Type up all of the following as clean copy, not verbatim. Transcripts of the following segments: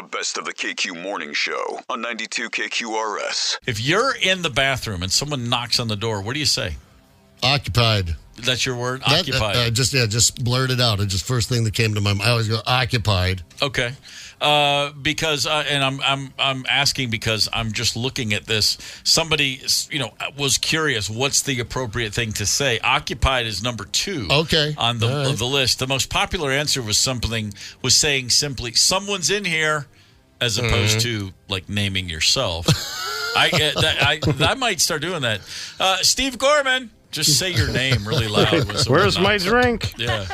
The best of the KQ Morning Show on 92 KQRS. If you're in the bathroom and someone knocks on the door, what do you say? Occupied. That's your word? Occupied. Just blurt it out. It's just first thing that came to my mind. I always go, occupied. Okay. Because and I'm asking because I'm just looking at this. Somebody, was curious. What's the appropriate thing to say? Occupied is number 2. Okay. On the list. The most popular answer was saying simply, someone's in here, as opposed to like naming yourself. I might start doing that. Steve Gorman. Just say your name really loud. Where's my drink? Yeah.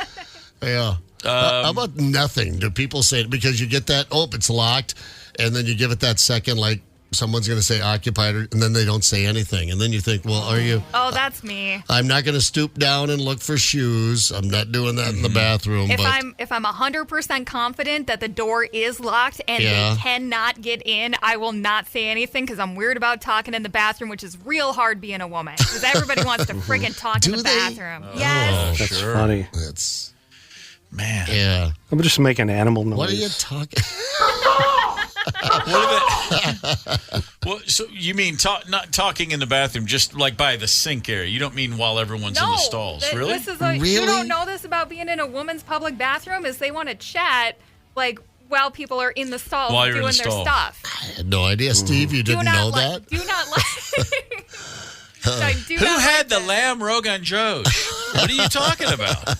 Yeah. How about nothing? Do people say it? Because you get that, it's locked, and then you give it that second, like someone's going to say occupied, and then they don't say anything. And then you think, well, are you? Oh, that's me. I'm not going to stoop down and look for shoes. I'm not doing that in the bathroom. If I'm 100% confident that the door is locked and they cannot get in, I will not say anything because I'm weird about talking in the bathroom, which is real hard being a woman because everybody wants to friggin' talk in the bathroom. Oh, yes. That's funny. That's... Man. Yeah. I'm just making animal noise. What are you talking? Well, so you mean not talking in the bathroom, just like by the sink area? You don't mean while everyone's in the stalls, really? Really? You don't know this about being in a woman's public bathroom is they want to chat like while people are in the stalls doing their stuff. I had no idea, Steve. You didn't know that? Do not like. Who had the lamb Rogan Josh? What are you talking about?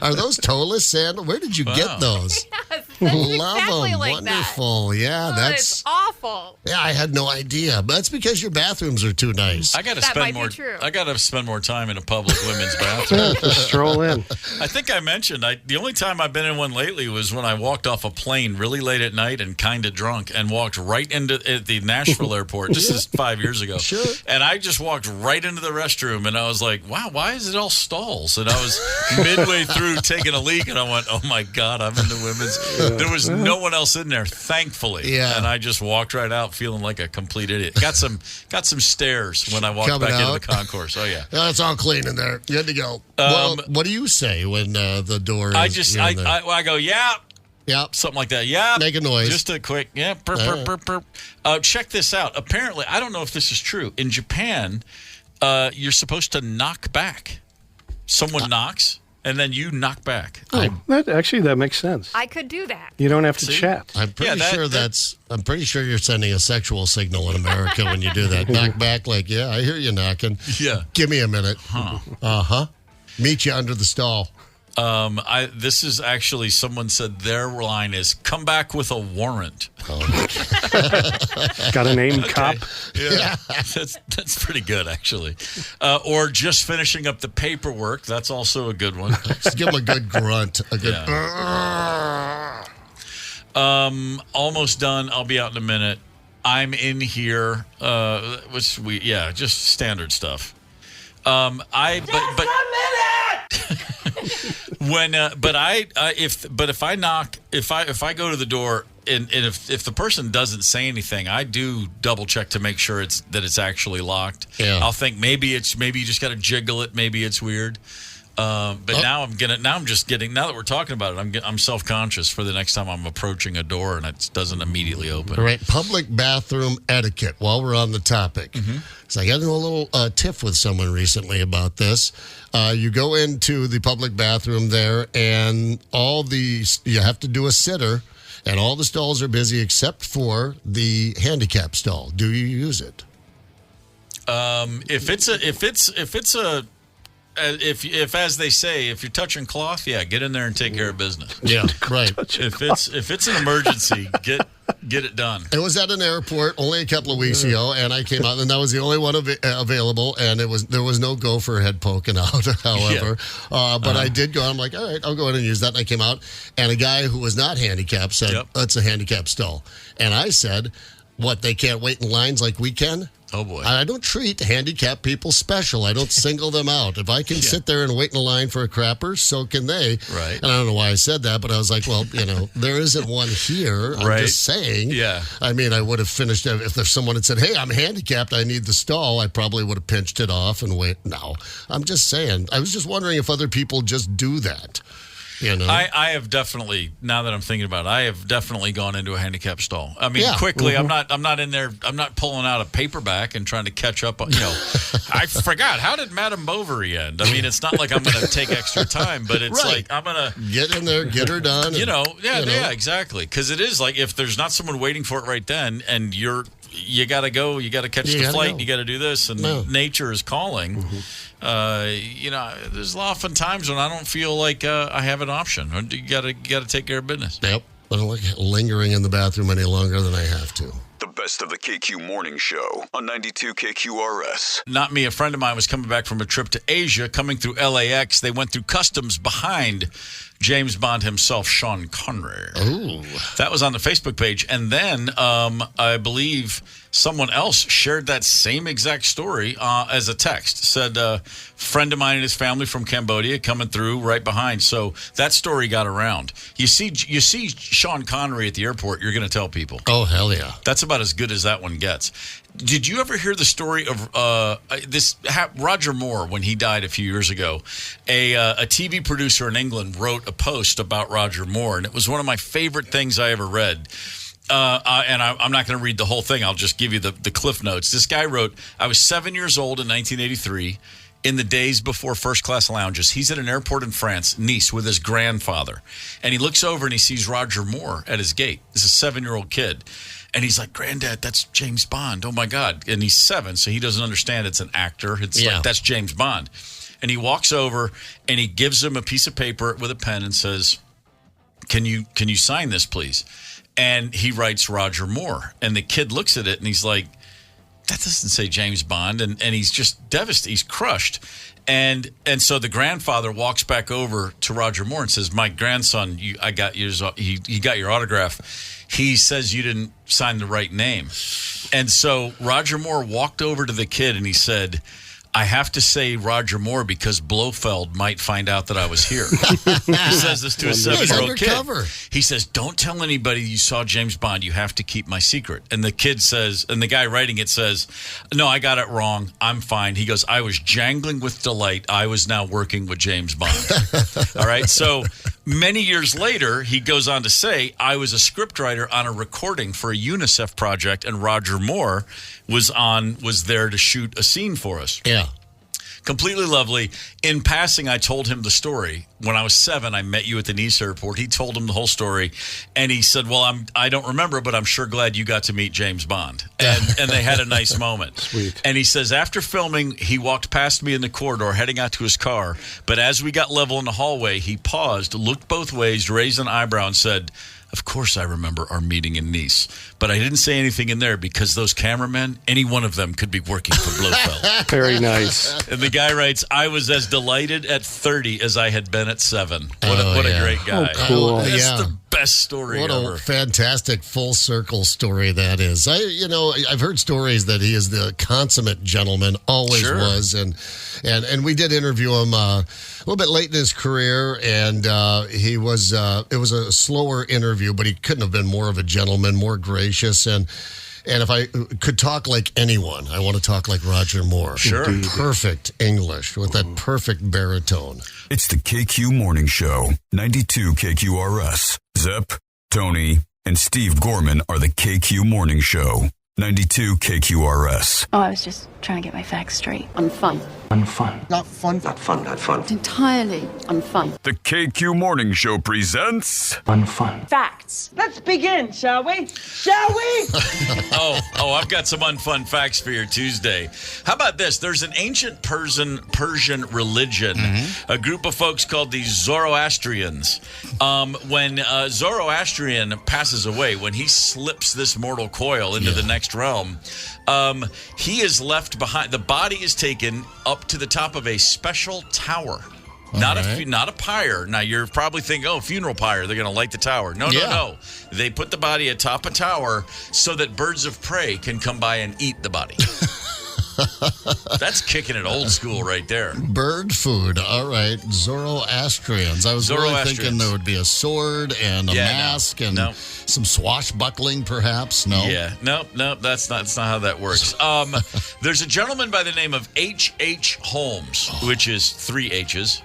Are those toeless sandals? Where did you get those? Yes, that's Love exactly them. like Wonderful. that. Yeah, it's awful. Yeah, I had no idea. But that's because your bathrooms are too nice. I got to spend more time in a public women's bathroom. Just stroll in. I think I mentioned the only time I've been in one lately was when I walked off a plane really late at night and kind of drunk and walked right into at the Nashville airport. This is 5 years ago. Sure. And I just walked right into the restroom and I was like, wow, why is it all stalls? And I was midway through taking a leak and I went, oh my God, I'm in the women's. There was no one else in there, thankfully. Yeah. And I just walked right out feeling like a complete idiot. Got some stairs when I walked Coming back out. into the concourse. Oh yeah. Yeah, it's all clean in there. Good to go. Well, what do you say when the door is? I go, yeah. Yep. Something like that. Yeah. Make a noise. Just a quick, yeah. Burp, burp, burp, burp. Check this out. Apparently, I don't know if this is true. In Japan, you're supposed to knock back. Someone knocks, and then you knock back. That makes sense. I could do that. You don't have to chat. I'm pretty sure you're sending a sexual signal in America when you do that. Knock back like, yeah, I hear you knocking. Yeah. Give me a minute. Uh-huh. Meet you under the stall. This is actually, someone said their line is, come back with a warrant. Got a name, cop? Yeah. That's pretty good, actually. Or just finishing up the paperwork. That's also a good one. Just give them a good grunt. A good. Almost done. I'll be out in a minute. I'm in here. Just standard stuff. If I go to the door and if the person doesn't say anything, I do double check to make sure that it's actually locked. Yeah. I'll think maybe you just got to jiggle it. Maybe it's weird. Now that we're talking about it, I'm self-conscious for the next time I'm approaching a door and it doesn't immediately open. All right, public bathroom etiquette. While we're on the topic, so I got into a little tiff with someone recently about this. You go into the public bathroom there, and you have to do a sitter, and all the stalls are busy except for the handicap stall. Do you use it? If as they say, if you're touching cloth, get in there and take care of business. Yeah, right. If it's an emergency, get it done. It was at an airport only a couple of weeks ago, and I came out, and that was the only one available, and there was no gopher head poking out, however. But I did go. I'm like, all right, I'll go in and use that. And I came out, and a guy who was not handicapped said, that's a handicap stall. And I said, what, they can't wait in lines like we can? Oh, boy. I don't treat handicapped people special. I don't single them out. If I can sit there and wait in a line for a crapper, so can they. Right. And I don't know why I said that, but I was like, well, there isn't one here. I'm just saying. Yeah. I mean, I would have finished it. If there's someone had said, hey, I'm handicapped, I need the stall, I probably would have pinched it off and wait. No, I'm just saying. I was just wondering if other people just do that. You know, I have definitely, now that I'm thinking about it, I have definitely gone into a handicap stall. I mean, Yeah. quickly. I'm not in there. I'm not pulling out a paperback and trying to catch up. I forgot, how did Madame Bovary end? I mean, it's not like I'm going to take extra time, but it's Right. like I'm going to get in there, get her done. Yeah, exactly. Because it is like if there's not someone waiting for it right then, and you got to go, you got to catch the flight, you got to do this, and nature is calling. There's often times when I don't feel like I have an option. You got to take care of business. Yep. I don't like lingering in the bathroom any longer than I have to. The best of the KQ Morning Show on 92 KQRS. Not me. A friend of mine was coming back from a trip to Asia, coming through LAX. They went through customs behind James Bond himself, Sean Connery. Ooh. That was on the Facebook page. And then I believe someone else shared that same exact story as a text. Said friend of mine and his family from Cambodia coming through right behind. So that story got around. You see Sean Connery at the airport, you're going to tell people. Oh, hell yeah. That's about as good as that one gets. Did you ever hear the story of Roger Moore when he died a few years ago? A TV producer in England wrote a post about Roger Moore, and it was one of my favorite things I ever read. I'm not going to read the whole thing. I'll just give you the cliff notes. This guy wrote, I was 7 years old in 1983. In the days before first-class lounges, he's at an airport in France, Nice, with his grandfather. And he looks over and he sees Roger Moore at his gate. This is a 7-year-old kid. And he's like, Granddad, that's James Bond. Oh, my God. And he's 7, so he doesn't understand it's an actor. It's like, that's James Bond. And he walks over and he gives him a piece of paper with a pen and says, can you sign this, please? And he writes Roger Moore. And the kid looks at it and he's like, that doesn't say James Bond. And he's just devastated. He's crushed. And so the grandfather walks back over to Roger Moore and says, my grandson, he got your autograph. He says you didn't sign the right name. And so Roger Moore walked over to the kid and he said, I have to say Roger Moore because Blofeld might find out that I was here. He says this to a 7-year-old kid. He says, don't tell anybody you saw James Bond. You have to keep my secret. And the kid says, and the guy writing it says, no, I got it wrong. I'm fine. He goes, I was jangling with delight. I was now working with James Bond. All right. So many years later, he goes on to say, I was a scriptwriter on a recording for a UNICEF project, and Roger Moore was there to shoot a scene for us. Yeah. Completely lovely. In passing, I told him the story. When I was 7, I met you at the Nice airport. He told him the whole story. And he said, well, I don't remember, but I'm sure glad you got to meet James Bond. And they had a nice moment. Sweet. And he says, after filming, he walked past me in the corridor heading out to his car. But as we got level in the hallway, he paused, looked both ways, raised an eyebrow, and said, of course I remember our meeting in Nice, but I didn't say anything in there because those cameramen, any one of them could be working for Blofeld. Very nice. And the guy writes, I was as delighted at 30 as I had been at 7. What a great guy. Oh, cool. That's the best story what ever. A fantastic full circle story that is. I've heard stories that he is the consummate gentleman, always was, and we did interview him a little bit late in his career, and he was it was a slower interview, but he couldn't have been more of a gentleman, more gracious, and if I could talk like anyone, I want to talk like Roger Moore. Sure. Perfect English with that perfect baritone. It's the KQ Morning Show, 92 KQRS. Zep, Tony, and Steve Gorman are the KQ Morning Show, 92 KQRS. Oh, I was just trying to get my facts straight. Unfun. Unfun. Not fun. Not fun, not fun. It's entirely unfun. The KQ Morning Show presents Unfun. Facts. Let's begin, shall we? Shall we? I've got some unfun facts for your Tuesday. How about this? There's an ancient Persian religion, a group of folks called the Zoroastrians. When Zoroastrian passes away, when he slips this mortal coil into the next realm, he is left behind. The body is taken up to the top of a special tower. Not a pyre. Now, you're probably thinking, funeral pyre. They're going to light the tower. No. They put the body atop a tower so that birds of prey can come by and eat the body. That's kicking it old school right there. Bird food. All right. Zoroastrians. I was really thinking there would be a sword and a mask and some swashbuckling, perhaps. No. Yeah. No. That's not how that works. There's a gentleman by the name of H.H. Holmes, which is 3 H's.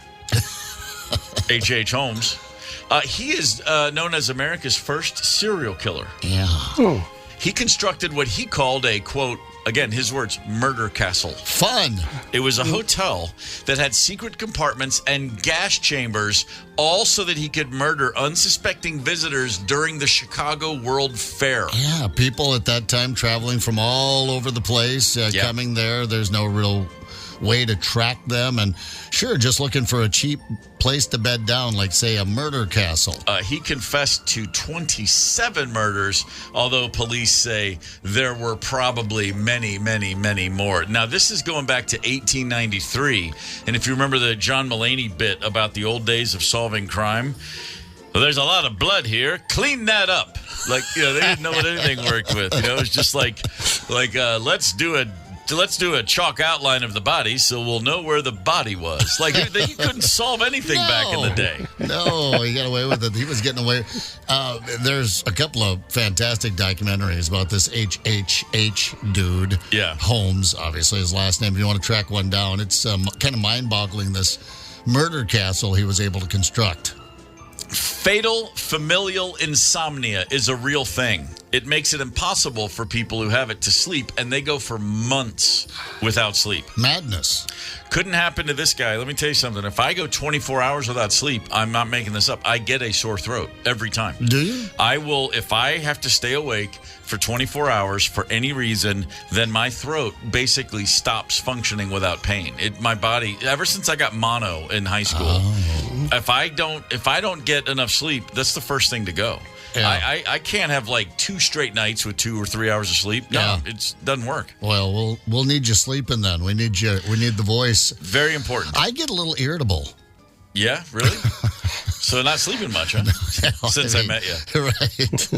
H.H. Holmes. He is known as America's first serial killer. Yeah. He constructed what he called a, quote, again, his words, murder castle. Fun. It was a hotel that had secret compartments and gas chambers, all so that he could murder unsuspecting visitors during the Chicago World Fair. Yeah, people at that time traveling from all over the place, coming there. There's no real way to track them. And sure, just looking for a cheap place to bed down, like, say, a murder castle. He confessed to 27 murders, although police say there were probably many, many, many more. Now, this is going back to 1893. And if you remember the John Mulaney bit about the old days of solving crime, well, there's a lot of blood here. Clean that up. Like, they didn't know what anything worked with. It was just like let's do a chalk outline of the body so we'll know where the body was. Like, you couldn't solve anything back in the day. No, he got away with it. He was getting away. There's a couple of fantastic documentaries about this HHH dude. Yeah. Holmes, obviously, his last name. If you want to track one down, it's kind of mind-boggling, this murder castle he was able to construct. Fatal familial insomnia is a real thing. It makes it impossible for people who have it to sleep, and they go for months without sleep. Madness. Couldn't happen to this guy. Let me tell you something. If I go 24 hours without sleep, I'm not making this up, I get a sore throat every time. Do you? I will, if I have to stay awake for 24 hours for any reason, then my throat basically stops functioning without pain. My body, ever since I got mono in high school, if I don't get enough sleep, that's the first thing to go. Yeah. I can't have like 2 straight nights with 2 or 3 hours of sleep. No, it doesn't work. Well, we'll need you sleeping then. We need you. We need the voice. Very important. I get a little irritable. Yeah, really? So not sleeping much, huh? Since I met you. Right.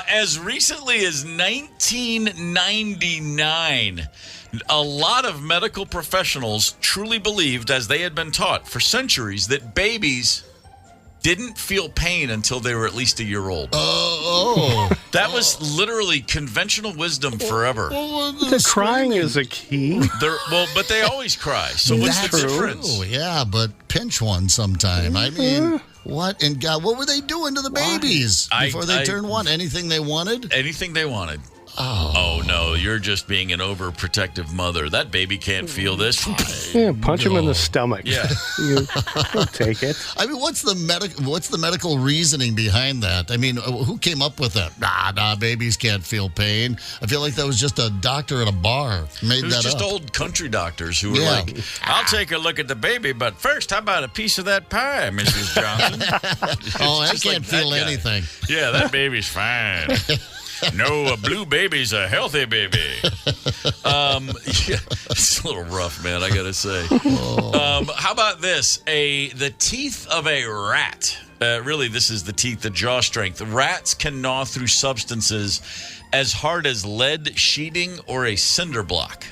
As recently as 1999, a lot of medical professionals truly believed, as they had been taught for centuries, that babies didn't feel pain until they were at least a year old. That was literally conventional wisdom forever. The crying is a key. But they always cry. So what's the difference? Oh, yeah, but pinch one sometime. I mean, what in God? What were they doing to the babies before they turned one? Anything they wanted? Anything they wanted. Oh, no, you're just being an overprotective mother. That baby can't feel this. Yeah, punch him in the stomach. Yeah. You'll take it. I mean, what's the medical reasoning behind that? I mean, who came up with that? Nah, babies can't feel pain. I feel like that was just a doctor at a bar made that up. Just old country doctors who were like, I'll take a look at the baby, but first, how about a piece of that pie, Mrs. Johnson? I can't feel anything. Yeah, that baby's fine. No, a blue baby's a healthy baby. It's a little rough, man, I gotta say. How about this? The teeth of a rat. Really, this is the teeth, the jaw strength. Rats can gnaw through substances as hard as lead sheeting or a cinder block.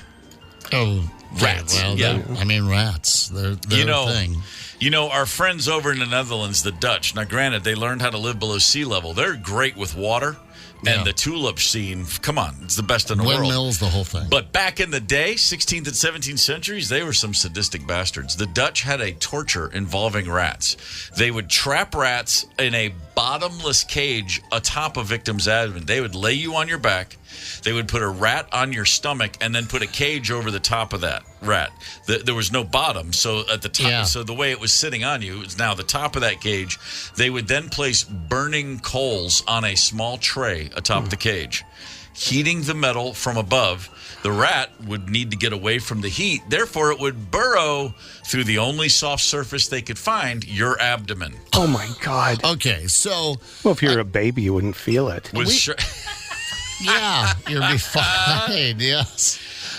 Oh, rats. Well, I mean, rats. They're a thing. You know, our friends over in the Netherlands, the Dutch, now granted, they learned how to live below sea level. They're great with water. And the tulip scene, come on, it's the best in the world. Windmills, the whole thing. But back in the day, 16th and 17th centuries, they were some sadistic bastards. The Dutch had a torture involving rats. They would trap rats in a bottomless cage atop a victim's abdomen. They would lay you on your back. They would put a rat on your stomach and then put a cage over the top of that rat. There was no bottom, so at the top, so the way it was sitting on you is now the top of that cage. They would then place burning coals on a small tray atop the cage, heating the metal from above. The rat would need to get away from the heat. Therefore, it would burrow through the only soft surface they could find, your abdomen. Oh, my God. Okay, so... Well, if you're a baby, you wouldn't feel it. Yeah, you'd be fine, yes.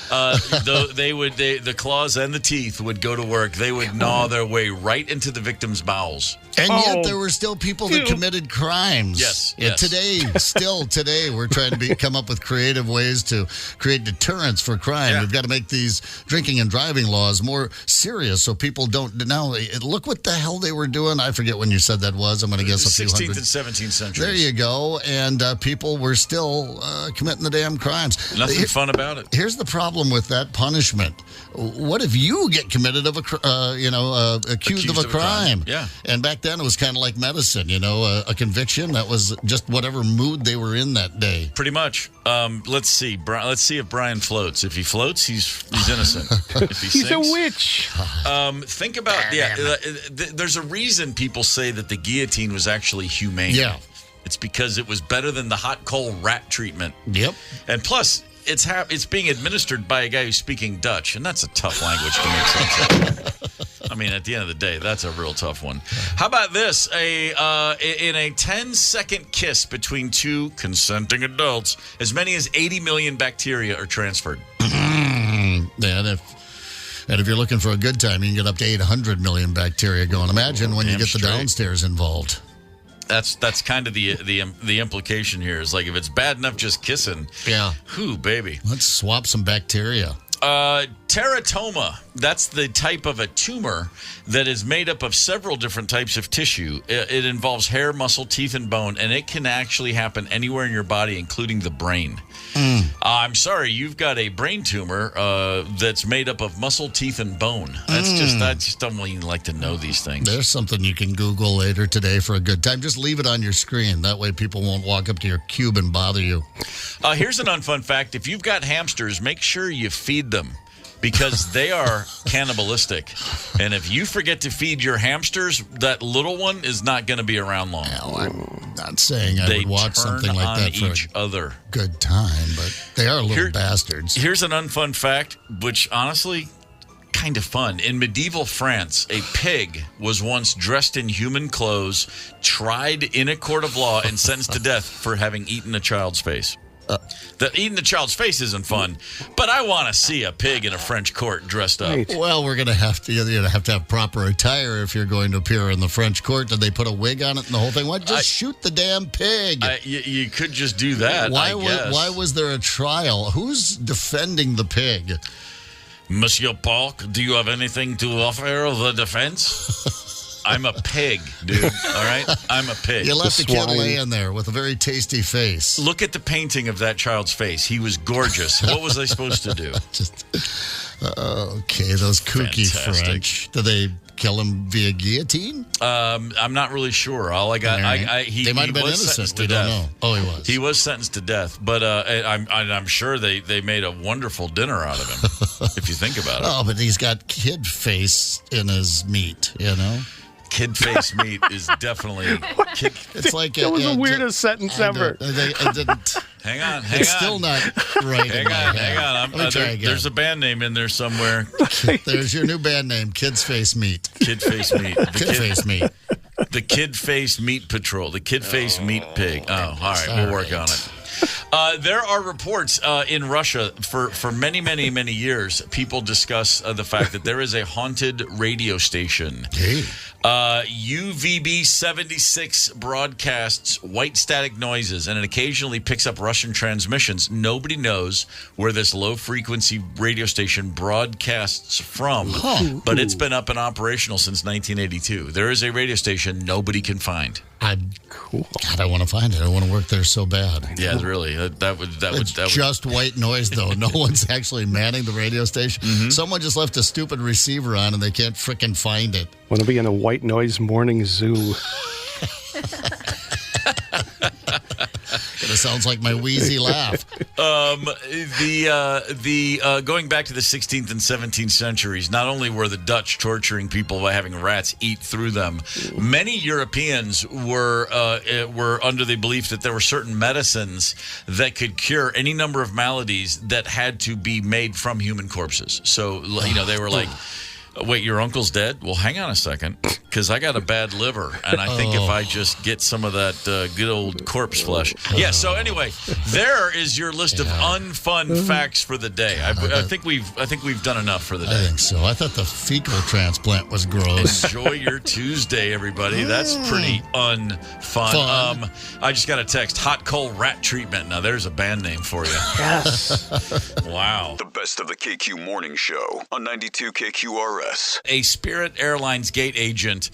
The claws and the teeth would go to work. They would gnaw their way right into the victim's bowels. And yet there were still people that committed crimes. Yes. And today, we're trying to come up with creative ways to create deterrence for crime. Yeah. We've got to make these drinking and driving laws more serious so people don't. Now, look what the hell they were doing. I forget when you said that was. I'm going to guess a few 16th hundred. and 17th centuries. There you go. And people were still committing the damn crimes. Nothing fun about it. Here's the problem with that punishment. What if you get committed of accused of a crime? Yeah. And back then it was kind of like medicine, a conviction that was just whatever mood they were in that day. Pretty much. Let's see. Let's see if Brian floats. If he floats, he's innocent. If he He's sinks, a witch. Think about there's a reason people say that the guillotine was actually humane. Yeah. It's because it was better than the hot coal rat treatment. Yep. And plus, it's being administered by a guy who's speaking Dutch, and that's a tough language to make sense of. I mean, at the end of the day, that's a real tough one. How about this? In a 10-second kiss between two consenting adults, as many as 80 million bacteria are transferred. And if you're looking for a good time, you can get up to 800 million bacteria going. Imagine when you get the downstairs involved. That's kind of the implication here is like if it's bad enough just kissing. Yeah. Whew, baby. Let's swap some bacteria. Teratoma, that's the type of a tumor that is made up of several different types of tissue. It involves hair, muscle, teeth, and bone, and it can actually happen anywhere in your body, including the brain. I'm sorry, you've got a brain tumor that's made up of muscle, teeth, and bone. I just don't even like to know these things. There's something you can Google later today for a good time. Just leave it on your screen. That way people won't walk up to your cube and bother you. Here's an unfun fact. If you've got hamsters, make sure you feed them, because they are cannibalistic. And if you forget to feed your hamsters, that little one is not going to be around long. Well, I'm not saying I would watch something like that for each other. Good time, but they are little bastards. Here's an unfun fact, which honestly, kind of fun. In medieval France, a pig was once dressed in human clothes, tried in a court of law, and sentenced to death for having eaten a child's face. That eating the child's face isn't fun, but I want to see a pig in a French court dressed up. Right. Well, we're going to have to have proper attire if you're going to appear in the French court. Did they put a wig on it and the whole thing? Why just shoot the damn pig? You could just do that. I guess. Why was there a trial? Who's defending the pig? Monsieur Park, do you have anything to offer the defense? I'm a pig, dude. All right? I'm a pig. You left the kid laying there with a very tasty face. Look at the painting of that child's face. He was gorgeous. What was I supposed to do? Okay, those kooky Fantastic. French. Did they kill him via guillotine? I'm not really sure. All I got, They might have been innocent. We don't know. Oh, he was. He was sentenced to death, but I'm sure they made a wonderful dinner out of him, if you think about it. Oh, but he's got kid face in his meat, Kid face meat is definitely. It's like That was the weirdest sentence ever. I didn't. Hang on. It's still not right. Hang on. Let me try again. There's a band name in there somewhere. There's your new band name, Kids Face Meat. Kid face meat. Kid Face Meat. The Kid Face Meat Patrol. The Kid Face Meat Pig. Oh, all right. We'll work on it. There are reports in Russia for many, many, many years. People discuss the fact that there is a haunted radio station. Hey. UVB 76 broadcasts white static noises, and it occasionally picks up Russian transmissions. Nobody knows where this low-frequency radio station broadcasts from, but it's been up and operational since 1982. There is a radio station nobody can find. Cool. God, I want to find it. I want to work there so bad. Yeah, really. That would just white noise, though. No one's actually manning the radio station. Mm-hmm. Someone just left a stupid receiver on, and they can't frickin' find it. Want to be in a white noise morning zoo. It sounds like my wheezy laugh. Going back to the 16th and 17th centuries, not only were the Dutch torturing people by having rats eat through them, many Europeans were under the belief that there were certain medicines that could cure any number of maladies that had to be made from human corpses. So, they were like, wait, your uncle's dead? Well, hang on a second. because I got a bad liver, and I think if I just get some of that good old corpse flesh. Yeah, so anyway, there is your list of unfun facts for the day. I think we've done enough for the day. I think so. I thought the fecal transplant was gross. Enjoy your Tuesday, everybody. That's pretty unfun. I just got a text, hot coal rat treatment. Now, there's a band name for you. Yes. Wow. The best of the KQ Morning Show on 92 KQRS. A Spirit Airlines gate agent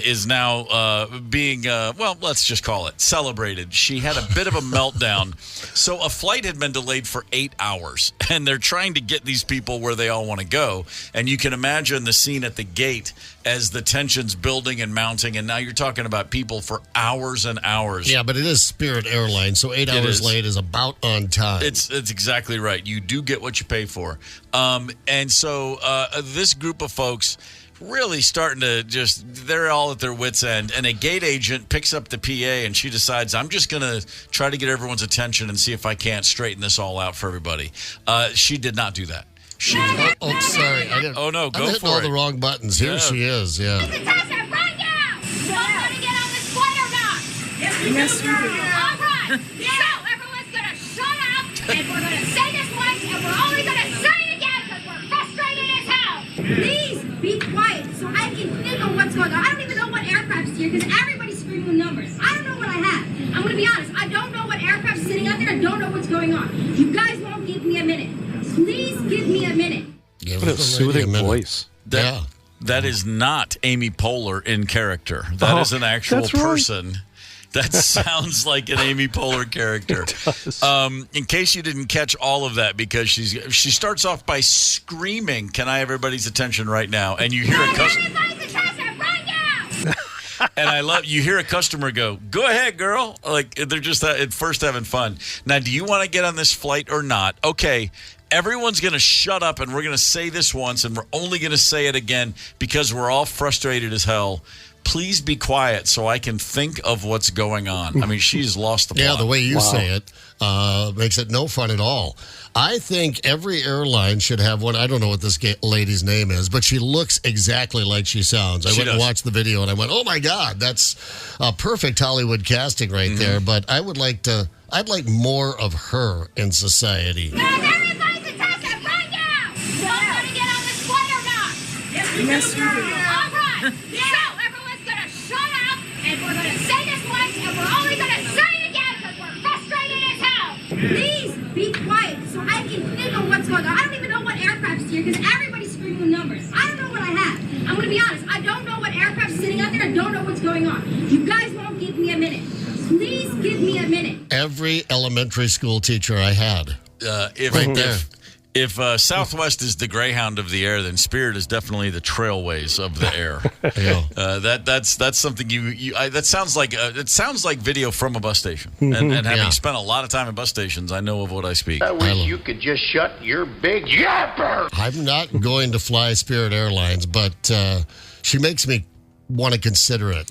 is now being, let's just call it, celebrated. She had a bit of a meltdown. So a flight had been delayed for 8 hours, and they're trying to get these people where they all want to go. And you can imagine the scene at the gate as the tension's building and mounting, and now you're talking about people for hours and hours. Yeah, but it is Spirit Airlines, so 8 hours late is about on time. It's exactly right. You do get what you pay for. And so this group of folks really starting to they're all at their wits' end. And a gate agent picks up the PA, and she decides, I'm just going to try to get everyone's attention and see if I can't straighten this all out for everybody. She did not do that. Sorry. I didn't all the wrong buttons. Here she is, Natasha, right now! You all want to get on this flight or not? Yes, we do. All right. So everyone's going to shut up, and we're going to say this once, and we're only going to say it again because we're frustrated as hell. Please be quiet so I can think of what's going on. I don't even know what aircraft's here because everybody's screaming numbers. I don't know what I have. I'm going to be honest. I don't know what aircraft's sitting out there. I don't know what's going on. You guys won't give me a minute. Please give me a minute. What a soothing voice. That is not Amy Poehler in character. That is an actual person. That sounds like an Amy Poehler character. In case you didn't catch all of that, because she starts off by screaming, "Can I have everybody's attention right now?" And you hear a customer. And you hear a customer go, "Go ahead, girl." Like they're just at first having fun. Now, do you want to get on this flight or not? Okay. Everyone's going to shut up, and we're going to say this once, and we're only going to say it again because we're all frustrated as hell. Please be quiet so I can think of what's going on. I mean, she's lost the plot. Yeah, the way you say it makes it no fun at all. I think every airline should have one. I don't know what this lady's name is, but she looks exactly like she sounds. I went and watched the video, and I went, oh, my God, that's perfect Hollywood casting right there. But I'd like more of her in society. Yes, we do. All right. So everyone's going to shut up, and we're going to say this once, and we're only going to say it again because we're frustrated as hell. Please be quiet so I can think of what's going on. I don't even know what aircraft's here because everybody's screaming numbers. I don't know what I have. I'm going to be honest. I don't know what aircraft's sitting out there. I don't know what's going on. You guys won't give me a minute. Please give me a minute. Every elementary school teacher I had. Right there. If Southwest is the Greyhound of the air, then Spirit is definitely the Trailways of the air. That's something that sounds like video from a bus station. And having spent a lot of time at bus stations, I know of what I speak. I wish you could just shut your big yapper. I'm not going to fly Spirit Airlines, but she makes me want to consider it.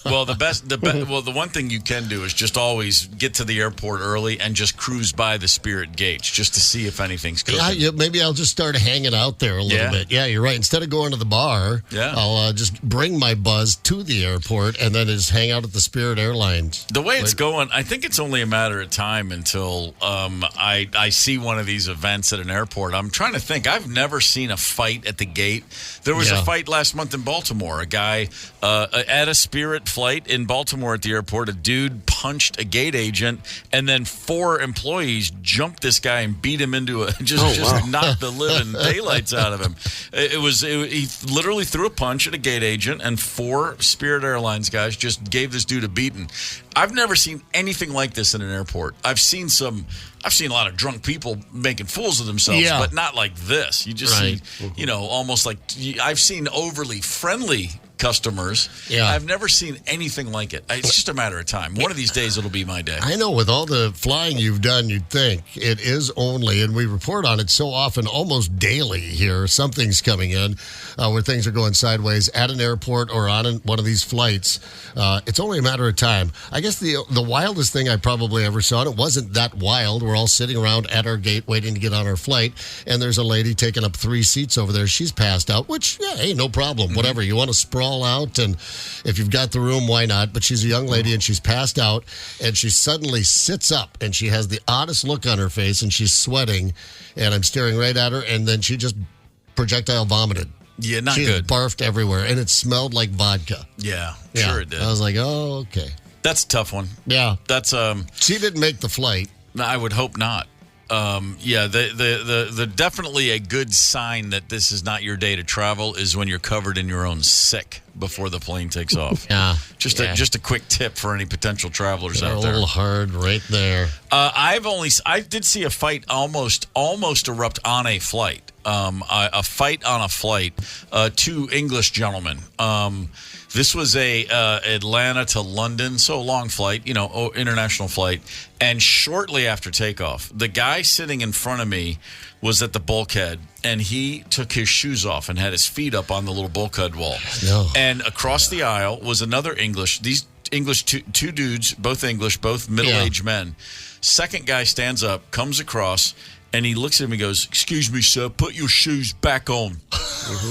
Well, the one thing you can do is just always get to the airport early and just cruise by the Spirit gates just to see if anything's cooking. Yeah, maybe I'll just start hanging out there a little bit. Yeah, you're right. Instead of going to the bar, I'll just bring my buzz to the airport and then just hang out at the Spirit Airlines. The way it's going, I think it's only a matter of time until I see one of these events at an airport. I'm trying to think. I've never seen a fight at the gate. There was a fight last month in Baltimore. A guy at a Spirit flight in Baltimore at the airport, a dude punched a gate agent, and then 4 employees jumped this guy and beat him into just knocked the living daylights out of him. He literally threw a punch at a gate agent, and 4 Spirit Airlines guys just gave this dude a beating. I've never seen anything like this in an airport. I've seen a lot of drunk people making fools of themselves, but not like this. You just see, almost like I've seen overly friendly customers. Yeah. I've never seen anything like it. It's just a matter of time. One of these days, it'll be my day. I know with all the flying you've done, you'd think it is only, and we report on it so often, almost daily here, something's coming in where things are going sideways at an airport or on one of these flights. It's only a matter of time. I guess the wildest thing I probably ever saw, and it wasn't that wild. We're all sitting around at our gate waiting to get on our flight, and there's a lady taking up 3 seats over there. She's passed out, which, yeah, hey, no problem. Whatever. You want to sprawl out, and if you've got the room, why not? But she's a young lady, and she's passed out, and she suddenly sits up, and she has the oddest look on her face, and she's sweating, and I'm staring right at her, and then she just projectile vomited. Yeah, not she good. Barfed everywhere, and it smelled like vodka. Yeah, sure it did. I was like, oh, okay. That's a tough one. Yeah. That's She didn't make the flight. I would hope not. Yeah, the definitely a good sign that this is not your day to travel is when you're covered in your own sick before the plane takes off. Yeah. Just a quick tip for any potential travelers They're out there. a little hard right there. I did see a fight almost erupt on a flight. A fight on a flight. 2 English gentlemen. This was a Atlanta to London, so a long flight, international flight. And shortly after takeoff, the guy sitting in front of me was at the bulkhead, and he took his shoes off and had his feet up on the little bulkhead wall. No. And across the aisle was another these English, two dudes, both English, both middle-aged men. Second guy stands up, comes across, and he looks at him and goes, "Excuse me, sir, put your shoes back on."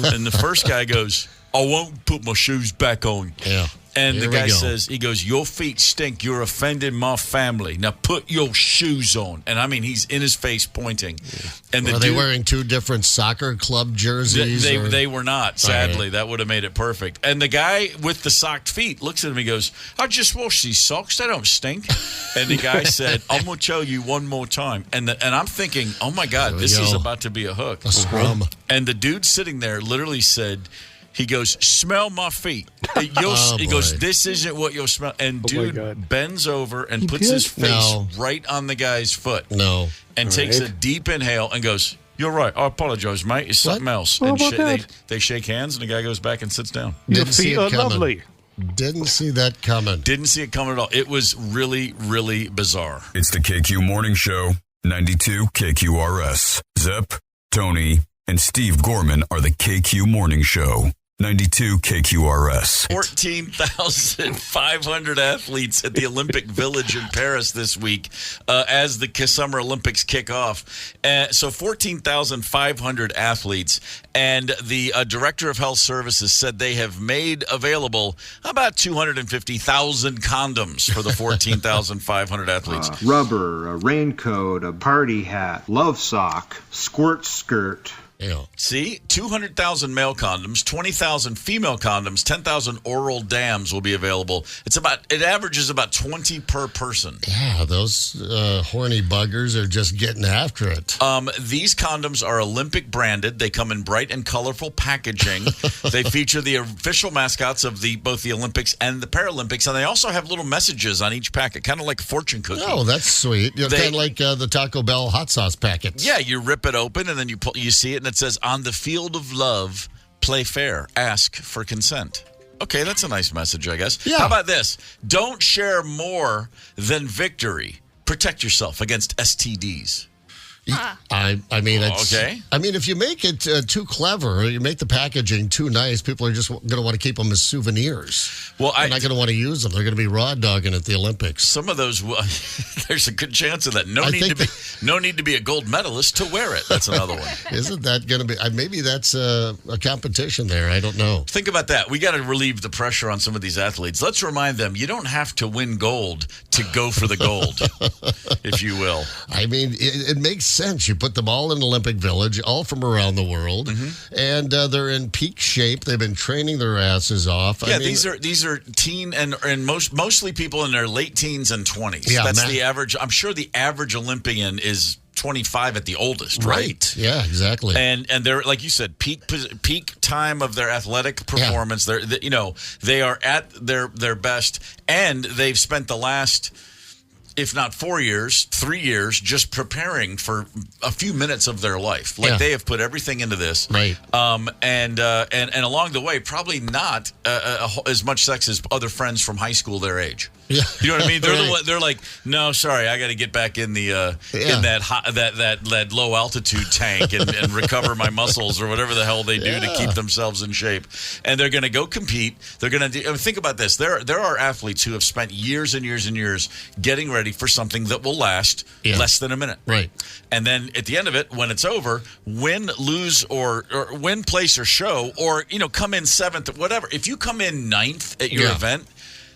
And the first guy goes, "I won't put my shoes back on." Yeah. And Here the guy we go. says, "Your feet stink. You're offending my family. Now put your shoes on." And I mean, he's in his face pointing. And Are they wearing 2 different soccer club jerseys? They were not, sadly. That would have made it perfect. And the guy with the socked feet looks at him and goes, "I just washed these socks. They don't stink." And the guy said, "I'm going to tell you one more time." And I'm thinking, oh, my God, this is about to be a hook. A scrum. And the dude sitting there literally said, he goes, "Smell my feet." He boy. goes, "This isn't what you'll smell." And dude bends over and puts did? his face right on the guy's foot. No. And takes a deep inhale and goes, "You're right. I apologize, mate. It's something else." What And about that? they shake hands, and the guy goes back and sits down. Your Didn't see feet it are coming. lovely. Didn't see that coming. Didn't see it coming at all. It was really, really bizarre. It's the KQ Morning Show, 92 KQRS. Zep, Tony, and Steve Gorman are the KQ Morning Show. 92 KQRS. 14,500 athletes at the Olympic Village in Paris this week as the Summer Olympics kick off. So 14,500 athletes. And the Director of Health Services said they have made available about 250,000 condoms for the 14,500 athletes. Rubber, a raincoat, a party hat, love sock, squirt skirt. Yeah. See, 200,000 male condoms, 20,000 female condoms, 10,000 oral dams will be available. It averages about 20 per person. Yeah, those horny buggers are just getting after it. These condoms are Olympic branded. They come in bright and colorful packaging. They feature the official mascots of both the Olympics and the Paralympics, and they also have little messages on each packet, kind of like a fortune cookie. Oh, that's sweet. Kind of like the Taco Bell hot sauce packets. Yeah, you rip it open, and then you see it, and it says, "On the field of love, play fair, ask for consent." Okay, that's a nice message, I guess. Yeah. How about this? Don't share more than victory. Protect yourself against STDs. I mean, it's okay. I mean, if you make it too clever, you make the packaging too nice, people are just going to want to keep them as souvenirs. Well, they're not going to want to use them. They're going to be raw dogging at the Olympics. Some of those, there's a good chance of that. No need to be a gold medalist to wear it. That's another one. Isn't that going to be? Maybe that's a competition there. I don't know. Think about that. We got to relieve the pressure on some of these athletes. Let's remind them you don't have to win gold to go for the gold, if you will. I mean, it makes sense. You put them all in Olympic Village, all from around the world, and they're in peak shape. They've been training their asses off. Yeah, these are teen and mostly people in their late teens and 20s. Yeah, that's the average. I'm sure the average Olympian is 25 at the oldest, right? Yeah, exactly. And they're, like you said, peak time of their athletic performance. They are at their best, and they've spent the last if not 4 years, 3 years, just preparing for a few minutes of their life. Like they have put everything into this, right? And along the way, probably not as much sex as other friends from high school their age. Yeah. You know what I mean? They're like, no, sorry, I got to get back in the in that low altitude tank and recover my muscles or whatever the hell they do to keep themselves in shape. And they're going to go compete. They're going to think about this. There are athletes who have spent years and years and years getting ready for something that will last less than a minute. Right. And then at the end of it, when it's over, win, lose, or win, place, or show, or come in 7th, whatever. If you come in 9th at your event,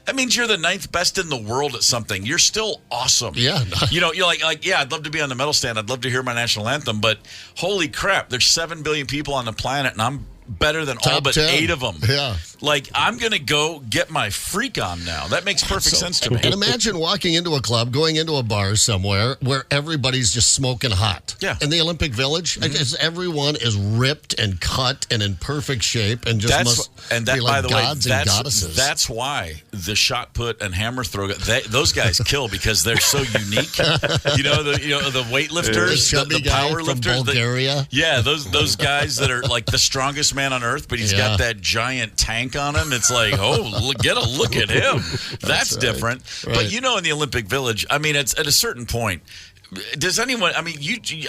that means you're the 9th best in the world at something. You're still awesome. Yeah. You're like, I'd love to be on the medal stand. I'd love to hear my national anthem. But holy crap, there's 7 billion people on the planet, and I'm better than all but 10. 8 of them. Yeah. Like, I'm going to go get my freak on now. That makes perfect sense to me. And imagine walking into a club, going into a bar somewhere where everybody's just smoking hot. Yeah. In the Olympic Village, everyone is ripped and cut and in perfect shape and just be like by the gods way, and goddesses. That's why the shot put and hammer throw, those guys kill because they're so unique. The weightlifters, the power from lifters, Bulgaria. Those guys that are like the strongest man on earth, but he's got that giant tank on him. It's like, get a look at him. That's different. Right. But in the Olympic Village, I mean, it's at a certain point. Does anyone? I mean,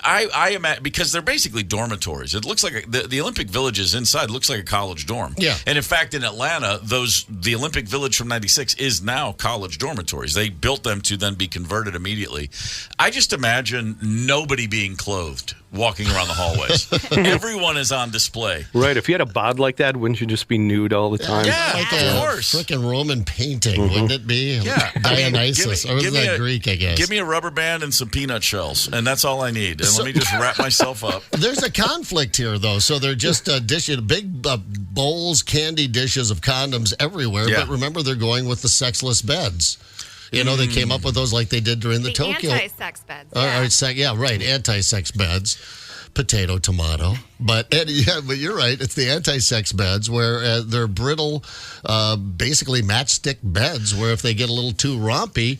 I imagine, because they're basically dormitories. It looks like the Olympic Villages inside looks like a college dorm. Yeah. And in fact, in Atlanta, the Olympic Village from '96 is now college dormitories. They built them to then be converted immediately. I just imagine nobody being clothed walking around the hallways. Everyone is on display. Right. If you had a bod like that, wouldn't you just be nude all the time? Yeah, like of course. Frickin' Roman painting, wouldn't it be? Yeah. Dionysus. Or was that Greek, I guess? Give me a rubber band and some peanut shells, and that's all I need. And let me just wrap myself up. There's a conflict here, though. So they're just dishing big bowls, candy dishes of condoms everywhere. Yeah. But remember, they're going with the sexless beds. They came up with those like they did during the Tokyo. Anti-sex beds. Anti-sex beds. Potato, tomato. But you're right. It's the anti-sex beds where they're brittle, basically matchstick beds where if they get a little too rompy,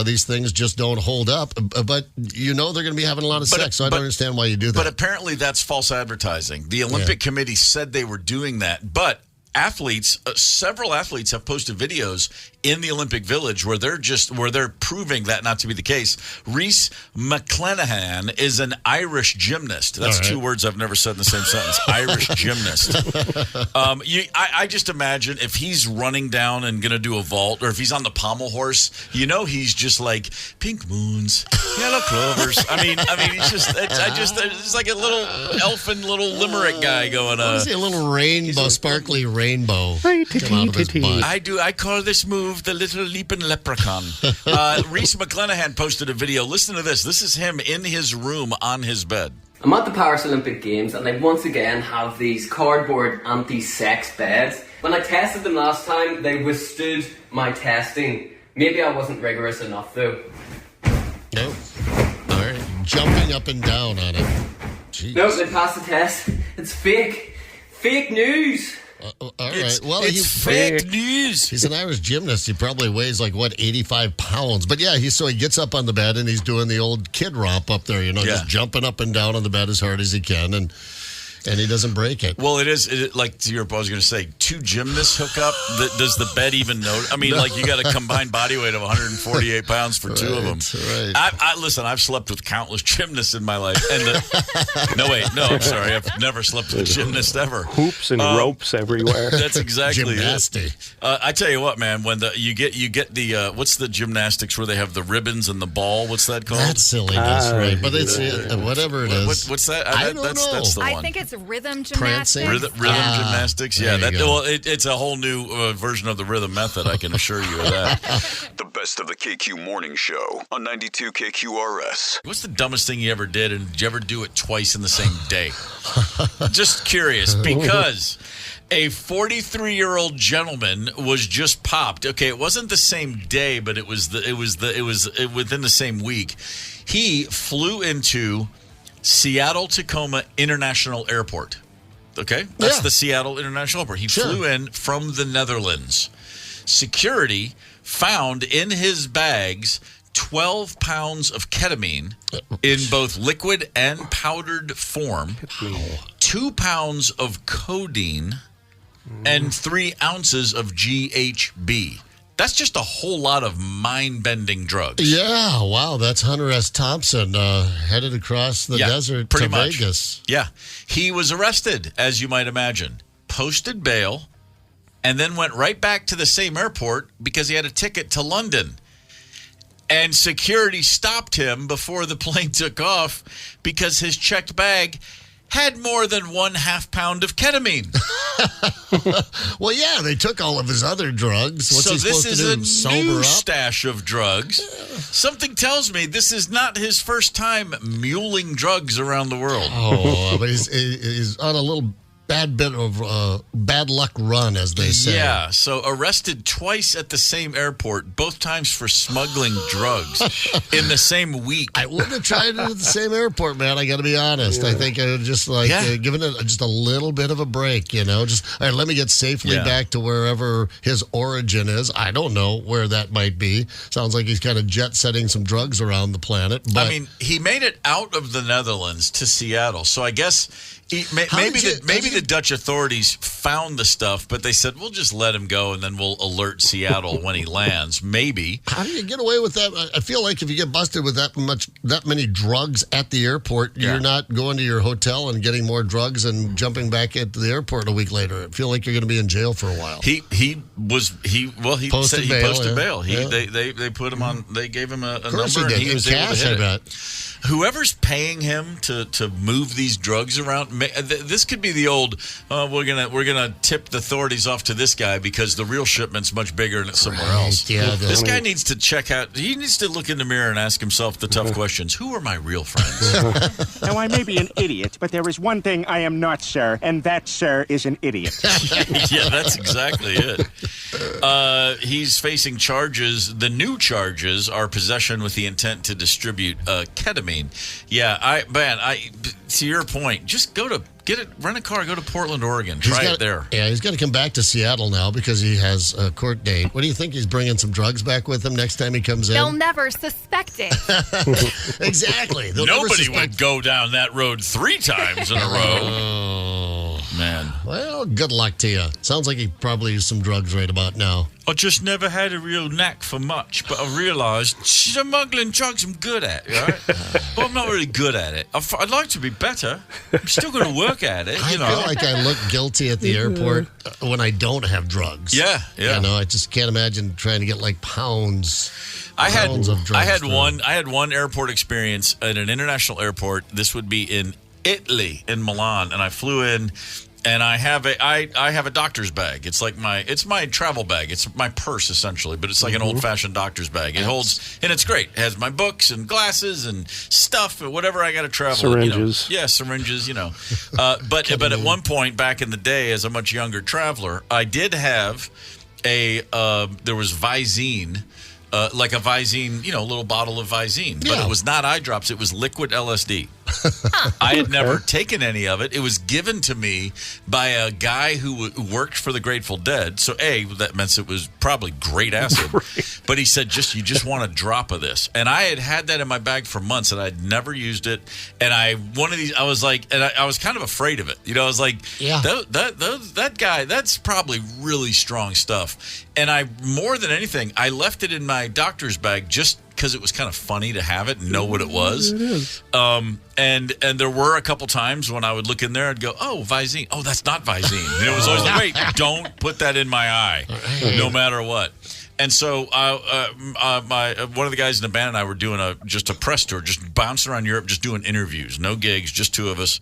these things just don't hold up. But they're going to be having a lot of sex, so I don't understand why you do that. But apparently that's false advertising. The Olympic Committee said they were doing that, but several athletes have posted videos in the Olympic Village where they're proving that not to be the case. Reese McClanahan is an Irish gymnast. That's two words I've never said in the same sentence. Irish gymnast. I just imagine if he's running down and going to do a vault, or if he's on the pommel horse, he's just like pink moons, yellow clovers. I mean, it's like a little elfin little limerick guy going. I see a little rainbow, sparkly rainbow come out of his butt. I call this move the little leaping leprechaun. Reese McClanahan posted a video. Listen to this. This is him in his room on his bed. I'm at the Paris Olympic Games and they once again have these cardboard anti-sex beds. When I tested them last time, they withstood my testing. Maybe I wasn't rigorous enough though. Nope. All right. Jumping up and down on it. Jeez. Nope, they passed the test. It's fake. Fake news. All right. Well, it's fake news. He's an Irish gymnast. He probably weighs 85 pounds. But yeah, so he gets up on the bed and he's doing the old kid romp up there, just jumping up and down on the bed as hard as he can. And he doesn't break it. Well, it is like to your. I was going to say, two gymnasts hook up. Does the bed even know? I mean, you got a combined body weight of 148 pounds for two of them. Right. Listen. I've slept with countless gymnasts in my life. And I'm sorry. I've never slept with a gymnast ever. Hoops and ropes everywhere. That's exactly Gymnastic. it. I tell you what, man. When you get the what's the gymnastics where they have the ribbons and the ball? What's that called? That's silliness, right? But it's whatever it is. What's that? I don't know. That's the one. I think it's rhythm gymnastics. Rhythm gymnastics. Yeah, it's a whole new version of the rhythm method. I can assure you of that. The best of the KQ Morning Show on 92 KQRS. What's the dumbest thing you ever did, and did you ever do it twice in the same day? Just curious, because a 43-year-old gentleman was just popped. Okay, it wasn't the same day, but it was within the same week. He flew into Seattle-Tacoma International Airport. Okay? That's the Seattle International Airport. He flew in from the Netherlands. Security found in his bags 12 pounds of ketamine in both liquid and powdered form, 2 pounds of codeine, and 3 ounces of GHB. That's just a whole lot of mind-bending drugs. Yeah, wow. That's Hunter S. Thompson headed across the desert to Vegas. Yeah. He was arrested, as you might imagine, posted bail, and then went right back to the same airport because he had a ticket to London. And security stopped him before the plane took off because his checked bag had more than 1/2 pound of ketamine. Well, yeah, they took all of his other drugs. What's so he supposed this to do? is a new stash of drugs. Something tells me this is not his first time muling drugs around the world. Oh, but he's on a little bad bit of bad luck run, as they say. Yeah, so arrested twice at the same airport, both times for smuggling drugs in the same week. I wouldn't have tried it at the same airport, man. I got to be honest. I think I would just given it just a little bit of a break, Just, all right, let me get safely back to wherever his origin is. I don't know where that might be. Sounds like he's kind of jet-setting some drugs around the planet. But I mean, he made it out of the Netherlands to Seattle, so I guess... Maybe the Dutch authorities found the stuff, but they said, we'll just let him go and then we'll alert Seattle when he lands. Maybe. How do you get away with that? I feel like if you get busted with that many drugs at the airport, you're not going to your hotel and getting more drugs and jumping back into the airport a week later. I feel like you're going to be in jail for a while. He posted bail. They put him on. They gave him a number, and he was able to hit it. Whoever's paying him to move these drugs around, this could be the old. We're gonna tip the authorities off to this guy because the real shipment's much bigger and it's somewhere else. Yeah, this guy needs to check out. He needs to look in the mirror and ask himself the tough questions. Who are my real friends? Now, I may be an idiot, but there is one thing I am not, sir, and that, sir, is an idiot. Yeah, that's exactly it. He's facing charges. The new charges are possession with the intent to distribute ketamine. Yeah, to your point, just rent a car, go to Portland, Oregon, try it there. Yeah, he's got to come back to Seattle now because he has a court date. What do you think? He's bringing some drugs back with him next time he comes in? They'll never suspect it. Exactly. Nobody would go down that road 3 times in a row. Oh, man. Well, good luck to you. Sounds like he probably used some drugs right about now. I just never had a real knack for much, but I realized smuggling drugs I'm good at, right? Well, I'm not really good at it. I'd like to be better. I'm still going to work at it, I feel like I look guilty at the airport when I don't have drugs. Yeah. I just can't imagine trying to get like pounds. I had drugs. I had one airport experience at an international airport. This would be in Italy, in Milan, and I flew in. And I have a doctor's bag. It's like my travel bag. It's my purse essentially, but it's like an old-fashioned doctor's bag. It holds, and it's great. It has my books and glasses and stuff, and whatever I got to travel. Syringes. Syringes. But at one point back in the day, as a much younger traveler, I did have there was Visine. Like a Visine, a little bottle of Visine. But it was not eye drops. It was liquid LSD. I had never taken any of it. It was given to me by a guy who worked for the Grateful Dead. So, that meant it was probably great acid. Right. But he said, you just want a drop of this. And I had that in my bag for months, and I'd never used it. And I was like, and I was kind of afraid of it. I was like, that guy, that's probably really strong stuff. And more than anything, I left it in my doctor's bag just because it was kind of funny to have it and know what it was. It is. And there were a couple times when I would look in there and go, oh, Visine. Oh, that's not Visine. And it was always like, wait, don't put that in my eye, no matter what. And so one of the guys in the band and I were doing just a press tour, just bouncing around Europe, just doing interviews, no gigs, just 2 of us.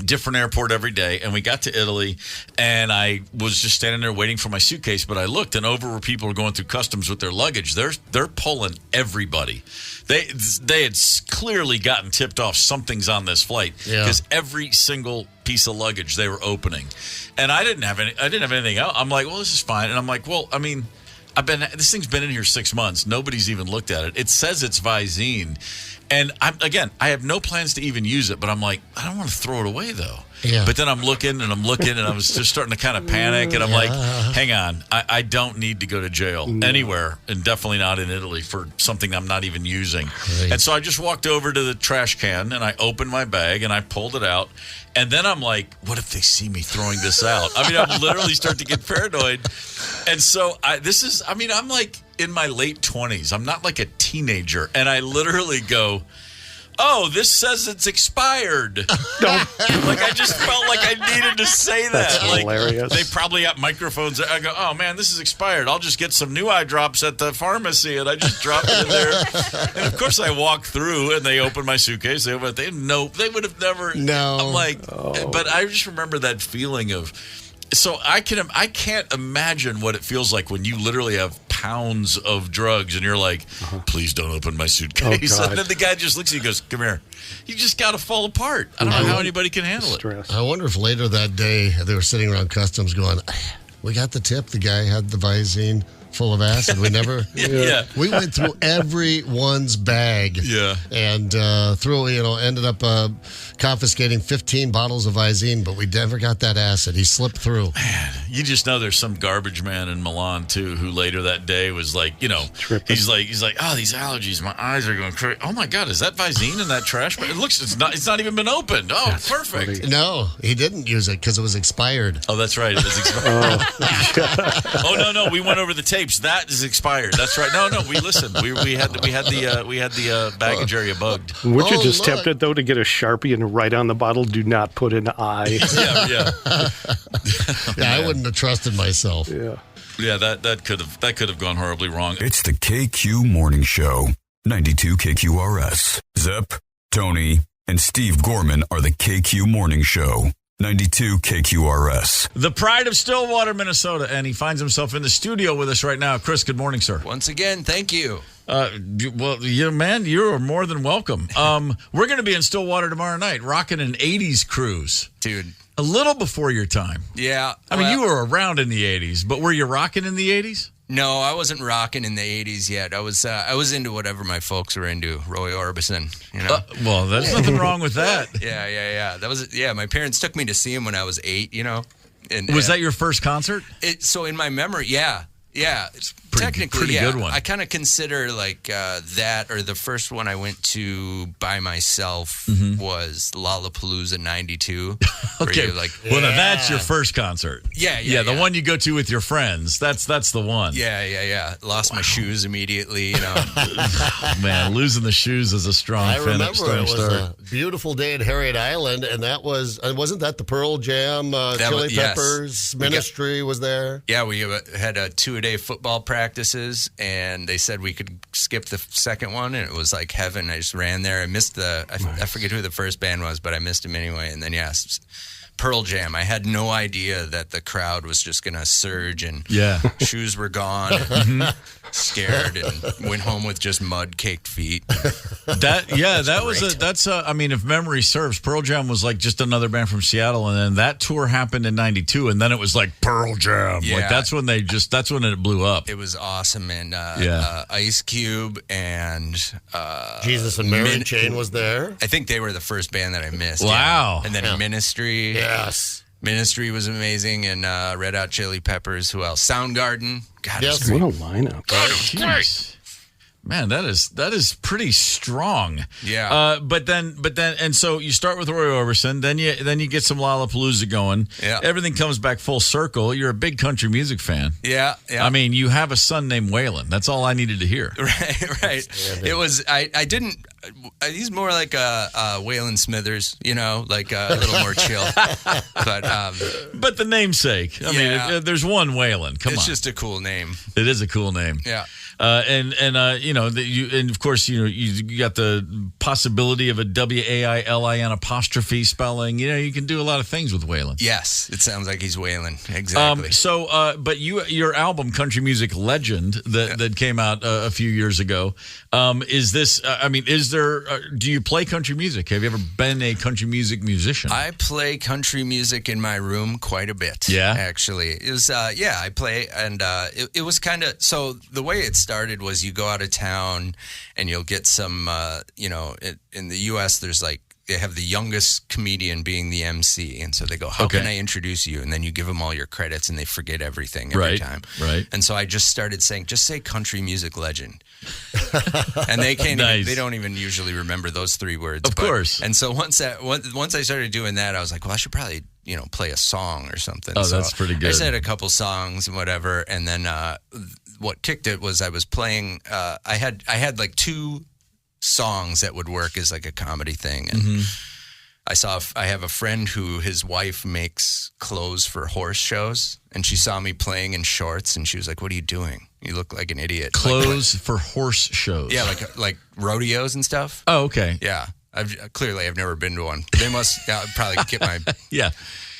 Different airport every day, and we got to Italy, and I was just standing there waiting for my suitcase, but I looked, and over where people were going through customs with their luggage, they're pulling everybody. They had clearly gotten tipped off something's on this flight because every single piece of luggage they were opening, and I didn't have anything else. I'm like, well, this is fine, and I'm like, well, I mean, this thing's been in here 6 months. Nobody's even looked at it. It says it's Visine. And I have no plans to even use it, but I'm like, I don't want to throw it away though. Yeah. But then I'm looking, and I was just starting to kind of panic, and I'm like, hang on, I don't need to go to jail anywhere, and definitely not in Italy for something I'm not even using. Right. And so I just walked over to the trash can, and I opened my bag, and I pulled it out. And then I'm like, what if they see me throwing this out? I mean, I'm literally starting to get paranoid. And so I'm like in my late 20s. I'm not like a teenager. And I literally go, oh, this says it's expired. Like, I just felt like I needed to say that. That's like, hilarious. They probably got microphones. I go, oh, man, this is expired. I'll just get some new eye drops at the pharmacy. And I just drop it in there. And, of course, I walk through, and they open my suitcase. They would have never. No. I'm like, but I just remember that feeling of. So I can't imagine what it feels like when you literally have pounds of drugs and you're like, please don't open my suitcase. Oh, and then the guy just looks at you and goes, come here. You just got to fall apart. I don't know how anybody can handle it. I wonder if later that day they were sitting around customs going, we got the tip. The guy had the Visine full of acid. We never. We went through everyone's bag. Yeah. And ended up confiscating 15 bottles of Visine, but we never got that acid. He slipped through. Man, you just know there's some garbage man in Milan too who later that day was like, he's like, oh, these allergies, my eyes are going crazy. Oh my God, is that Visine in that trash? But it's not even been opened. Oh, that's perfect. Funny. No, he didn't use it because it was expired. Oh, that's right. It was expired. No, we went over the tapes. That is expired. That's right. No, we listened. We had the baggage area bugged. Would you just tempted though to get a Sharpie and write on the bottle, "Do not put an eye." Yeah. I wouldn't have trusted myself. Yeah, that could have gone horribly wrong. It's the KQ Morning Show, 92 KQRS. Zep, Tony, and Steve Gorman are the KQ Morning Show, 92 KQRS. The pride of Stillwater, Minnesota, and he finds himself in the studio with us right now. Chris, good morning, sir. Once again, thank you. Man, you're more than welcome. We're going to be in Stillwater tomorrow night, rocking an 80s cruise. Dude. A little before your time. Yeah. I mean, you were around in the 80s, but were you rocking in the 80s? No, I wasn't rocking in the 80s yet. I was into whatever my folks were into, Roy Orbison, well, there's nothing wrong with that. Yeah. My parents took me to see him when I was 8, And was that your first concert? So in my memory, yeah. It's pretty good one. I kind of consider like that, or the first one I went to by myself was Lollapalooza '92. Okay, now that's your first concert. Yeah. The one you go to with your friends. That's the one. Yeah. Lost my shoes immediately. Man, losing the shoes is a strong. I remember it was a beautiful day at Harriet Island, and wasn't that the Pearl Jam? Chili Peppers Ministry was there. Yeah, we had a 2-a-day football practices, and they said we could skip the second one, and it was like heaven. I just ran there. I missed I forget who the first band was, but I missed him anyway. And then Pearl Jam. I had no idea that the crowd was just going to surge, and shoes were gone. Scared, and went home with just mud-caked feet. I mean, if memory serves, Pearl Jam was like just another band from Seattle, and then that tour happened in '92, and then it was like Pearl Jam. Yeah. Like that's when it blew up. It was awesome, and Ice Cube and Jesus and Mary Chain was there. I think they were the first band that I missed. Wow. And then Ministry. Yes. Ministry was amazing, and Red Hot Chili Peppers. Who else? Soundgarden. God, yes. What a lineup! Jeez. Man, that is pretty strong. Yeah. But then, and so you start with Roy Orbison, then you get some Lollapalooza going. Yeah. Everything comes back full circle. You're a big country music fan. Yeah. I mean, you have a son named Waylon. That's all I needed to hear. Right. It was. I didn't. He's more like a Waylon Smithers, like a little more chill. But the namesake. I mean, there's one Waylon. Come on. It's just a cool name. It is a cool name. Yeah. And of course you got the possibility of a WAILIN apostrophe spelling. You can do a lot of things with Waylon. Yes, it sounds like he's Waylon. Exactly. But your album Country Music Legend that came out a few years ago, is this? Do you play country music? Have you ever been a country music musician? I play country music in my room quite a bit. Yeah, actually, it was. I play, and it was kind of so. The way it started was you go out of town and you'll get some. In the U.S., there's like they have the youngest comedian being the MC, and so they go, "How can I introduce you?" And then you give them all your credits, and they forget everything every time. Right. And so I just started saying, "Just say country music legend," and they can't. Nice. They don't even usually remember those 3 words. Of course. And so once I started doing that, I was like, "Well, I should probably play a song or something." Oh, so that's pretty good. I said a couple songs and whatever, and then what kicked it was I was playing. I had like 2 songs that would work as like a comedy thing, and I have a friend who his wife makes clothes for horse shows, and she saw me playing in shorts, and she was like, "What are you doing? You look like an idiot." Clothes for horse shows. Yeah, like rodeos and stuff. Oh, okay. Yeah, I've never been to one. They must probably get my yeah.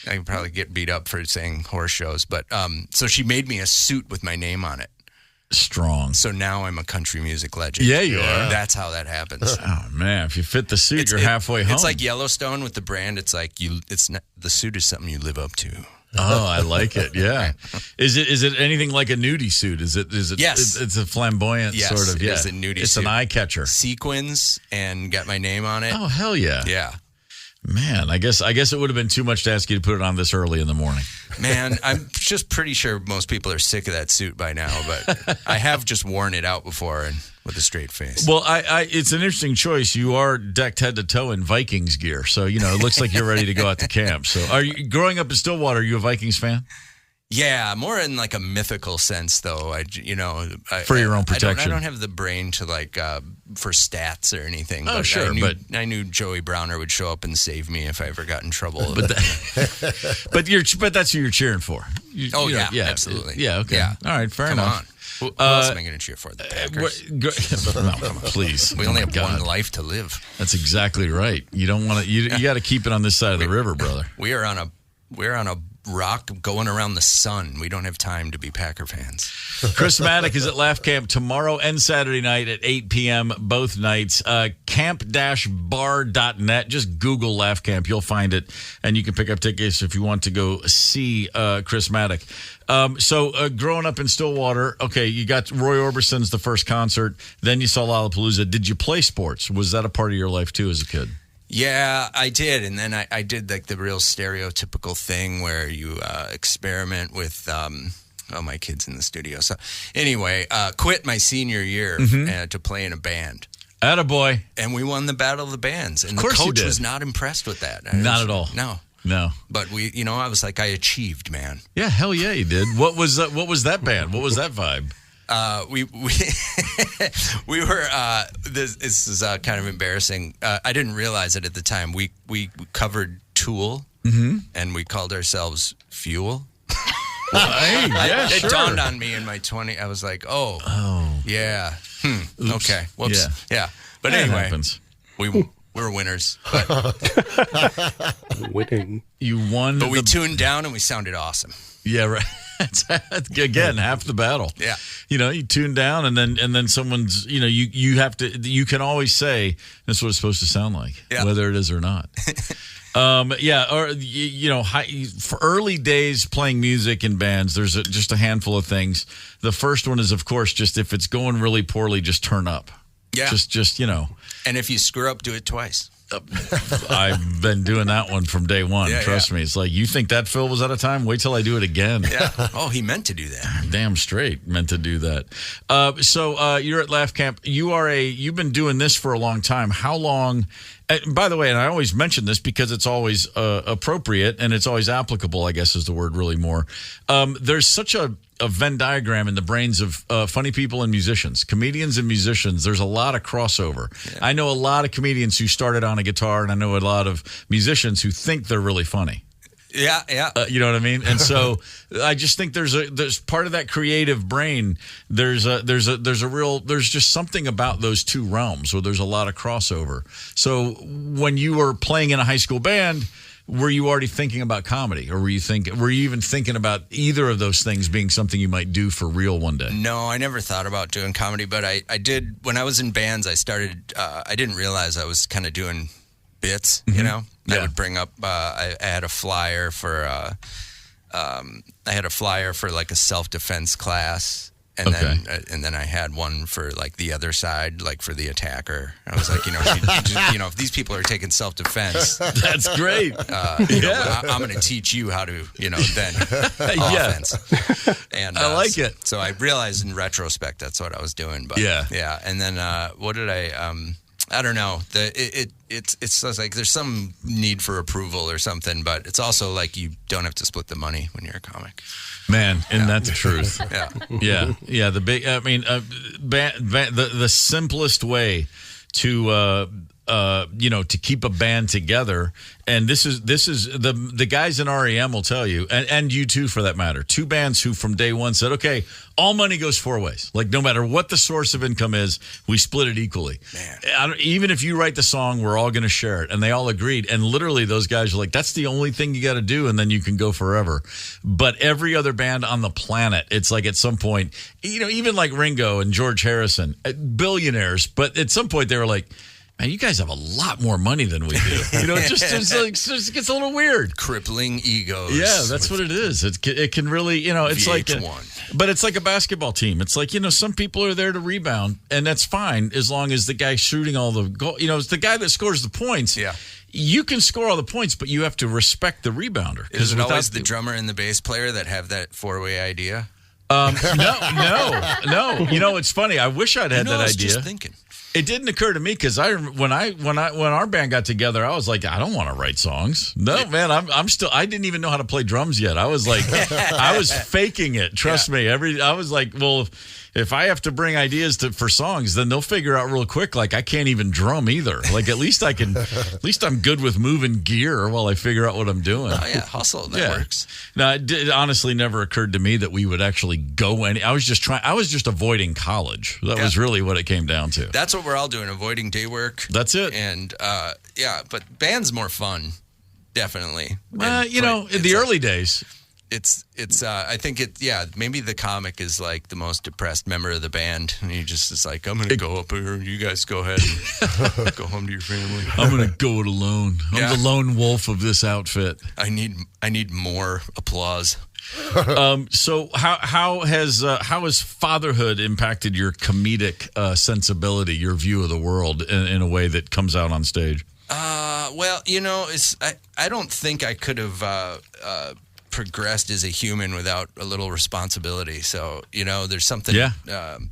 I can probably get beat up for saying horse shows, but so she made me a suit with my name on it. Strong. So now I'm a country music legend. Yeah, you are. That's how that happens. Oh man, if you fit the suit, you're halfway home. It's like Yellowstone with the brand. It's like the suit is something you live up to. Oh, I like it. Yeah. Is it anything like a nudie suit? Is it? Yes. It's a flamboyant sort of. It Yeah. is a nudie it's suit. an eye catcher. Sequins and got my name on it. Oh hell yeah. Yeah. Man, I guess it would have been too much to ask you to put it on this early in the morning. Man, I'm just pretty sure most people are sick of that suit by now, but I have just worn it out before and with a straight face. Well, it's an interesting choice. You are decked head to toe in Vikings gear, so it looks like you're ready to go out to camp. So, are you growing up in Stillwater? Are you a Vikings fan? Yeah, more in like a mythical sense, though. For your own protection. I don't have the brain to for stats or anything. Oh, but sure, I knew Joey Browner would show up and save me if I ever got in trouble. But that's who you're cheering for. Yeah, absolutely. Yeah, okay. Yeah. All right, fair Come enough. on. Who else am I going to cheer for? The Packers. No, come on, please. We only have one life to live. That's exactly right. You don't want to. You got to keep it on this side of the river, brother. We're on a rock going around the sun. We don't have time to be Packer fans. Chris Maddock is at Laugh Camp tomorrow and Saturday night at 8 p.m. both nights. Camp-bar.net. Just Google Laugh Camp. You'll find it. And you can pick up tickets if you want to go see Chris Maddock. So growing up in Stillwater, okay, you got Roy Orbison's the first concert. Then you saw Lollapalooza. Did you play sports? Was that a part of your life too as a kid? Yeah, I did. And then I did like the real stereotypical thing where you experiment with, my kid's in the studio. So anyway, quit my senior year to play in a band. Attaboy. And we won the Battle of the Bands. And of course the coach was not impressed with that. Not at all. No. But I was like, I achieved, man. Yeah, hell yeah, you did. What was that band? What was that vibe? We were. This is kind of embarrassing. I didn't realize it at the time. We covered Tool, and we called ourselves Fuel. It dawned on me in my 20s. I was like, oh yeah. Okay. Whoops. Yeah. But that anyway, happens. we were winners. But Winning. You won. But we tuned down and we sounded awesome. Yeah, right. Again, half the battle. Yeah. You tune down and then someone's, you have to, you can always say that's what it's supposed to sound like, whether it is or not. For early days playing music in bands, there's just a handful of things. The first one is, of course, just if it's going really poorly, just turn up. Yeah. Just. And if you screw up, do it twice. I've been doing that one from day one. Trust me. It's like, you think that Phil was out of time? Wait till I do it again. Yeah. Oh, he meant to do that. Damn straight meant to do that. So you're at Laugh Camp. You've been doing this for a long time. How long? By the way, and I always mention this because it's always appropriate and it's always applicable, I guess is the word really more. There's such a Venn diagram in the brains of funny people and musicians, comedians and musicians. There's a lot of crossover. Yeah. I know a lot of comedians who started on a guitar, and I know a lot of musicians who think they're really funny. Yeah. You know what I mean? And so I just think there's part of that creative brain. There's just something about those two realms where there's a lot of crossover. So when you were playing in a high school band, were you already thinking about comedy, or were you even thinking about either of those things being something you might do for real one day? No, I never thought about doing comedy, but I did when I was in bands. I started. I didn't realize I was kind of doing bits. Yeah. I would bring up. I had a flyer for. I had a flyer for like a self-defense class, And then I had one for like the other side, like for the attacker. I was like, if these people are taking self-defense, that's great. I'm going to teach you how to, then offense. And I like it. So I realized in retrospect that's what I was doing. But yeah. And then what did I don't know. It's like there's some need for approval or something, but it's also like you don't have to split the money when you're a comic. Man, isn't that the truth? Yeah. The big. I mean, the simplest way to to keep a band together, and this is the guys in REM will tell you, and you too for that matter. Two bands who from day one said, okay, all money goes four ways. Like no matter what the source of income is, we split it equally. Man. Even if you write the song, we're all going to share it, and they all agreed. And literally, those guys are like, that's the only thing you got to do, and then you can go forever. But every other band on the planet, it's like at some point, even like Ringo and George Harrison, billionaires, but at some point they were like, man, you guys have a lot more money than we do. It just gets a little weird. Crippling egos. Yeah, that's what it is. It can really, it's VH1. But it's like a basketball team. It's like, some people are there to rebound, and that's fine as long as the guy shooting all the goal, it's the guy that scores the points. Yeah. You can score all the points, but you have to respect the rebounder. Is it always the drummer and the bass player that have that four-way idea? No. It's funny. I wish I'd had that idea. I was just thinking. It didn't occur to me because when our band got together, I was like, I don't want to write songs. No, man, I didn't even know how to play drums yet. I was like, I was faking it. Trust me. I was like, well, if I have to bring ideas for songs, then they'll figure out real quick. Like I can't even drum either. Like at least I'm good with moving gear while I figure out what I'm doing. Oh yeah, hustle that works. No, it honestly never occurred to me that we would actually go I was just avoiding college. That was really what it came down to. That's what we're all doing, avoiding day work. That's it. And but band's more fun, definitely. In the early days. I think maybe the comic is like the most depressed member of the band, and he just is like, I'm gonna go up here, you guys go ahead and go home to your family. I'm gonna go it alone. I'm the lone wolf of this outfit. I need more applause. So how has fatherhood impacted your comedic sensibility, your view of the world in a way that comes out on stage? Well, I don't think I could have progressed as a human without a little responsibility. So, there's something. Yeah.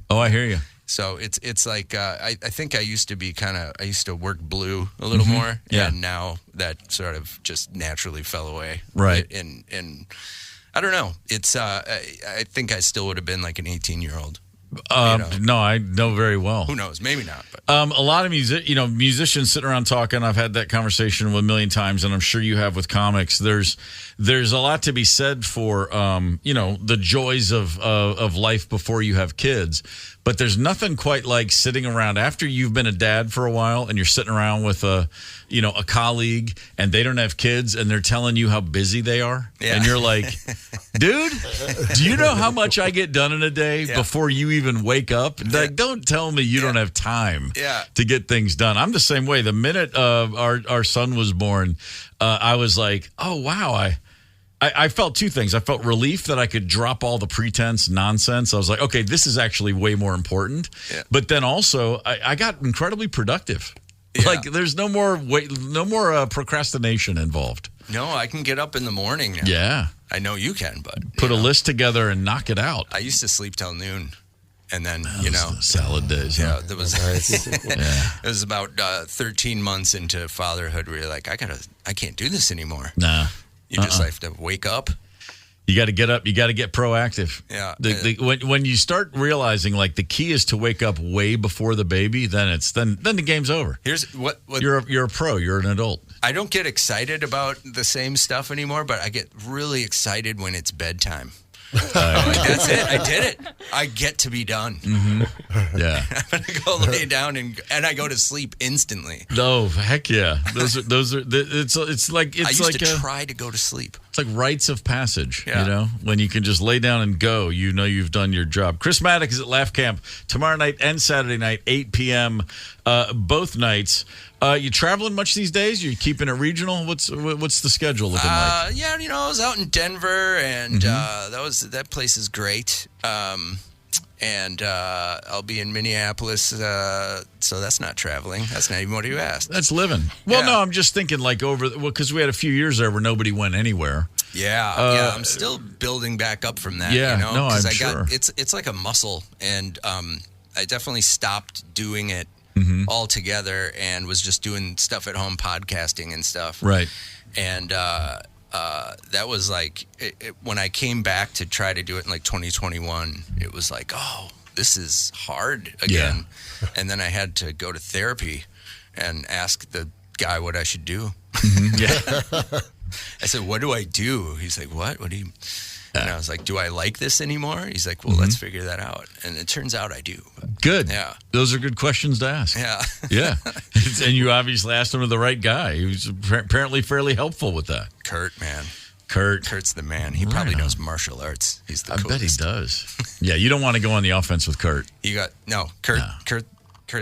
I hear you. So it's like I think I used to work blue a little more, and now that sort of just naturally fell away. Right. And I don't know. It's I think I still would have been like an 18-year-old. No, I know very well. Who knows? Maybe not. But. A lot of musicians sitting around talking. I've had that conversation a million times, and I'm sure you have with comics. There's a lot to be said for the joys of life before you have kids. But there's nothing quite like sitting around after you've been a dad for a while, and you're sitting around with a colleague, and they don't have kids, and they're telling you how busy they are, and you're like, dude, do you know how much I get done in a day before you even wake up? Like, don't tell me you don't have time to get things done. I'm the same way. The minute our son was born, I was like, oh wow, I felt two things. I felt relief that I could drop all the pretense nonsense. I was like, okay, this is actually way more important. Yeah. But then also, I got incredibly productive. Yeah. Like, there's no more procrastination involved. No, I can get up in the morning now. Yeah. I know you can, but... Put a list together and knock it out. I used to sleep till noon. And then, salad days. Yeah, that was It was about 13 months into fatherhood where you're like, I can't do this anymore. Nah. You just have to wake up. You got to get up. You got to get proactive. Yeah. When you start realizing like the key is to wake up way before the baby, then the game's over. Here's what you're a pro. You're an adult. I don't get excited about the same stuff anymore, but I get really excited when it's bedtime. That's it. I did it. I get to be done. Mm-hmm. Yeah. I'm gonna go lay down and I go to sleep instantly. Oh heck yeah! Those are. It's like I used to try to go to sleep. It's like rites of passage. Yeah. When you can just lay down and go. You've done your job. Chris Maddock is at Laugh Camp tomorrow night and Saturday night, 8 p.m. Both nights. You traveling much these days? You keeping it regional? What's the schedule looking like? Yeah, I was out in Denver, and that place is great. And I'll be in Minneapolis, so that's not traveling. That's not even what you asked. That's living. Well, no, I'm just thinking because we had a few years there where nobody went anywhere. Yeah, I'm still building back up from that. Yeah, you know? no, I'm sure. It's like a muscle, and I definitely stopped doing it altogether and was just doing stuff at home, podcasting and stuff. Right. And that was like when I came back to try to do it in like 2021, it was like, oh, this is hard again. Yeah. And then I had to go to therapy and ask the guy what I should do. Yeah. I said, what do I do? He's like, what? What do you... And I was like, do I like this anymore? He's like, well, let's figure that out. And it turns out I do. Good. Yeah. Those are good questions to ask. Yeah. Yeah. And you obviously asked him to the right guy. He was apparently fairly helpful with that. Kurt, man. Kurt. Kurt's the man. He probably knows martial arts. He's the coolest. I bet he does. Yeah, you don't want to go on the offense with Kurt. Kurt,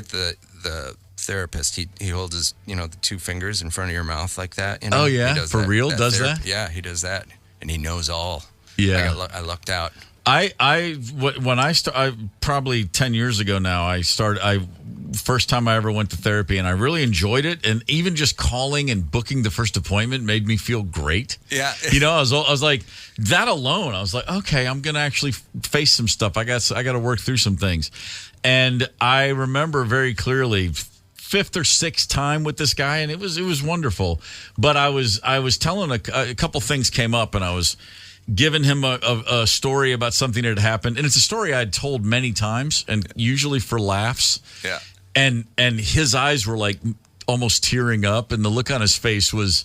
the therapist, he holds his, the two fingers in front of your mouth like that. Oh, yeah? For real? Does that? Yeah, he does that. And he knows all. Yeah. I lucked out. When I probably 10 years ago now, first time I ever went to therapy, and I really enjoyed it. And even just calling and booking the first appointment made me feel great. Yeah. I was like, that alone, I was like, okay, I'm going to actually face some stuff. I got to work through some things. And I remember very clearly, fifth or sixth time with this guy, and it was wonderful. But I was telling a couple things came up, and I was giving him a story about something that had happened, and it's a story I'd told many times, and usually for laughs. Yeah. And his eyes were like almost tearing up, and the look on his face was,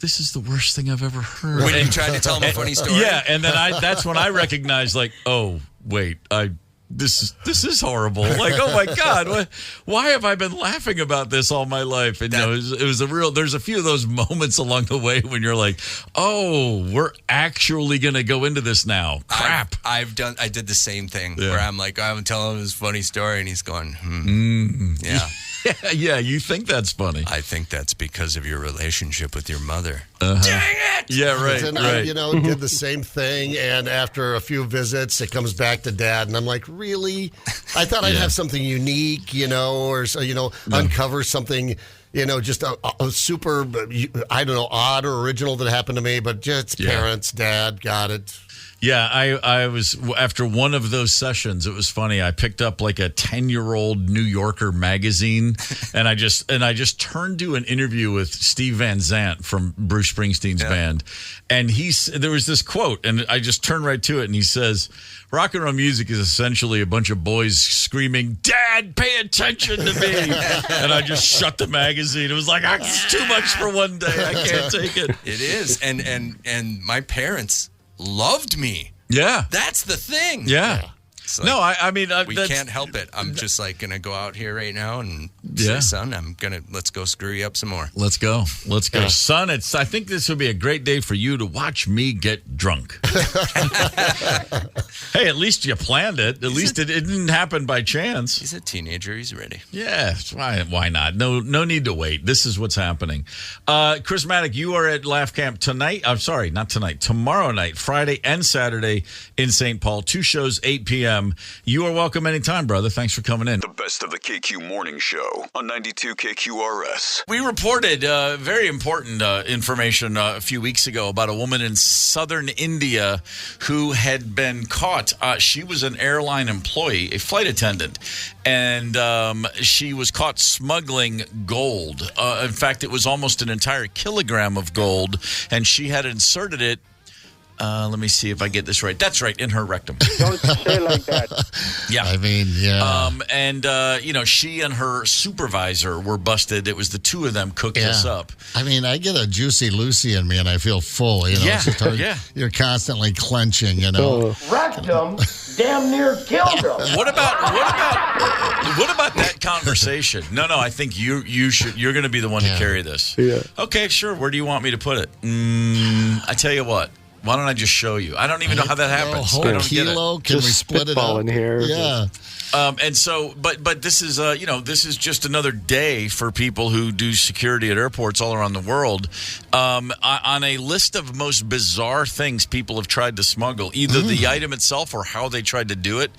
this is the worst thing I've ever heard. When you tried to tell him a funny story. Yeah, and then that's when I recognized, like, oh wait, This is horrible. Like, oh my God, why have I been laughing about this all my life? And it was there's a few of those moments along the way when you're like, oh, we're actually going to go into this now. Crap. I did the same thing where I'm like, I'm telling him this funny story and he's going, yeah. Yeah, you think that's funny. I think that's because of your relationship with your mother. Dang it! Yeah, right. And right. I, did the same thing, and after a few visits, it comes back to Dad, and I'm like, really? I thought I'd have something unique, or uncover something, just a super, I don't know, odd or original that happened to me, but just parents, Dad, got it. Yeah, I was, after one of those sessions, it was funny. I picked up like a 10-year-old New Yorker magazine, and I just turned to an interview with Steve Van Zandt from Bruce Springsteen's band, and there was this quote, and I just turned right to it, and he says, rock and roll music is essentially a bunch of boys screaming, Dad, pay attention to me. And I just shut the magazine. It was like, it's too much for one day. I can't take it. It is, and my parents loved me. Yeah. That's the thing. Yeah. Like, no, I mean, we can't help it. I'm just like going to go out here right now and say, son, let's go screw you up some more. Let's go. Yeah. Son, I think this would be a great day for you to watch me get drunk. Hey, at least you planned it. At least it didn't happen by chance. He's a teenager. He's ready. Yeah. Why not? No need to wait. This is what's happening. Chris Maddock, you are at Laugh Camp tonight. I'm sorry, not tonight. Tomorrow night, Friday and Saturday in St. Paul. 2 shows, 8 p.m. You are welcome anytime, brother. Thanks for coming in. The best of the KQ Morning Show on 92 KQRS. We reported very important information a few weeks ago about a woman in southern India who had been caught. She was an airline employee, a flight attendant, and she was caught smuggling gold. In fact, it was almost an entire kilogram of gold, and she had inserted it. Let me see if I get this right. That's right, in her rectum. Don't say like that. Yeah. I mean, yeah. She and her supervisor were busted. It was the two of them cooked this up. I mean, I get a Juicy Lucy in me, and I feel full. Yeah. It's just hard. You're constantly clenching. Rectum damn near killed him. What about that conversation? No, I think you're going to be the one to carry this. Yeah. Okay, sure. Where do you want me to put it? I tell you what. Why don't I just show you? I don't even know how that happens. A I whole don't get it. kilo? Can we split it up? In here. Yeah. And so, but this is this is just another day for people who do security at airports all around the world. On a list of most bizarre things people have tried to smuggle, either the item itself or how they tried to do it.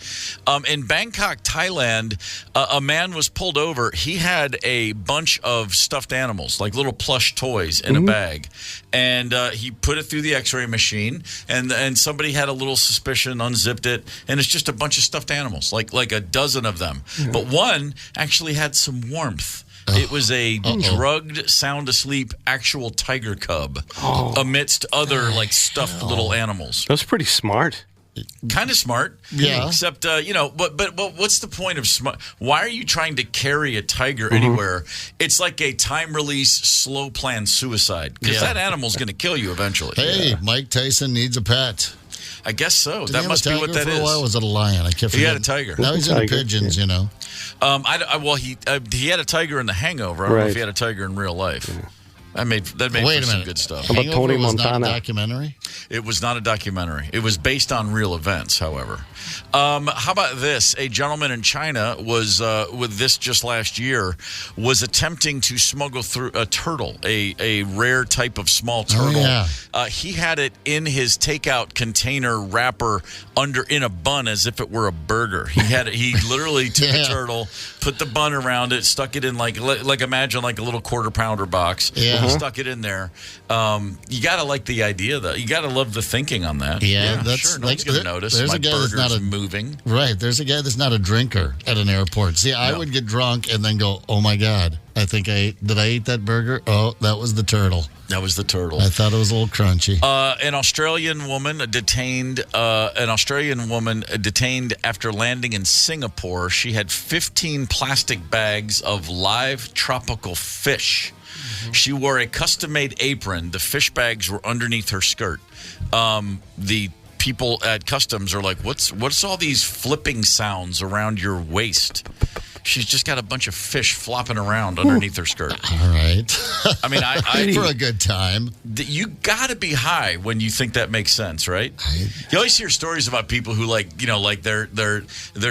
In Bangkok, Thailand, a man was pulled over. He had a bunch of stuffed animals, like little plush toys, in a bag, and he put it through the X-ray machine, and somebody had a little suspicion, unzipped it, and it's just a bunch of stuffed animals, like a dozen of them. But one actually had some warmth. It was a drugged, sound asleep, actual tiger cub amidst other stuffed little animals. That's pretty smart. Kind of smart. Yeah. Except, but what's the point of smart? Why are you trying to carry a tiger anywhere? It's like a time release, slow plan suicide because that animal's going to kill you eventually. Hey, Mike Tyson needs a pet. I guess so. Did That must be what that for a is. while? Was it a lion? I can't forget. He had a tiger. Now he's into pigeons, he had a tiger in The Hangover. I don't know if he had a tiger in real life. That made Wait for a some minute. good stuff. How about Tony was not a Montana? documentary? It was not a documentary. It was based on real events, however. How about this? A gentleman in China was, with this just last year, was attempting to smuggle through a turtle, a rare type of small turtle. He had it in his takeout container wrapper in a bun as if it were a burger. He literally took a turtle, put the bun around it, stuck it in like imagine like a little quarter pounder box. Yeah. Stuck it in there. You got to like the idea, though. You got to love the thinking on that. Yeah, that's sure. No one's going to notice. There's My a guy that's not burger's moving. Right. There's a guy that's not a drinker at an airport. See, I would get drunk and then go, "Oh my God, did I eat that burger? Oh, that was the turtle." That was the turtle. I thought it was a little crunchy. An Australian woman detained after landing in Singapore. She had 15 plastic bags of live tropical fish. She wore a custom-made apron. The fish bags were underneath her skirt. The people at customs are like, "What's all these flipping sounds around your waist?" She's just got a bunch of fish flopping around underneath her skirt. All right. I mean, I for a good time. You got to be high when you think that makes sense, right? You always hear stories about people who they're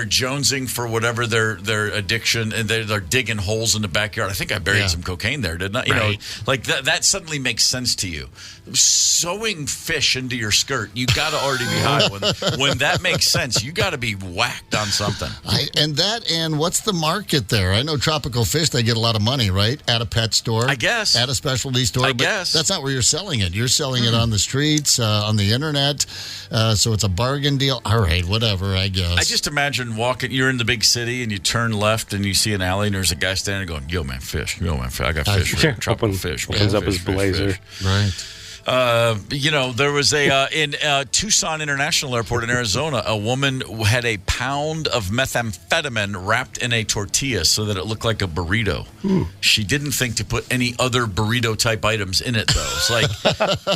jonesing for whatever their addiction, and they're digging holes in the backyard. I think I buried some cocaine there, didn't I? You know, like that suddenly makes sense to you. Sewing fish into your skirt, you got to already be high. When that makes sense, you got to be whacked on something. And what's the market there? I know tropical fish, they get a lot of money, right? At a pet store. I guess. At a specialty store. I but guess. That's not where you're selling it. You're selling it on the streets, on the internet. So it's a bargain deal. All right, whatever, I guess. I just imagine you're in the big city and you turn left and you see an alley and there's a guy standing there going, "Yo, man, fish. Yo, man, I got fish. Tropical fish. Opens up his blazer. Right. There was in Tucson International Airport in Arizona, a woman had a pound of methamphetamine wrapped in a tortilla so that it looked like a burrito. She didn't think to put any other burrito type items in it, though. It's like,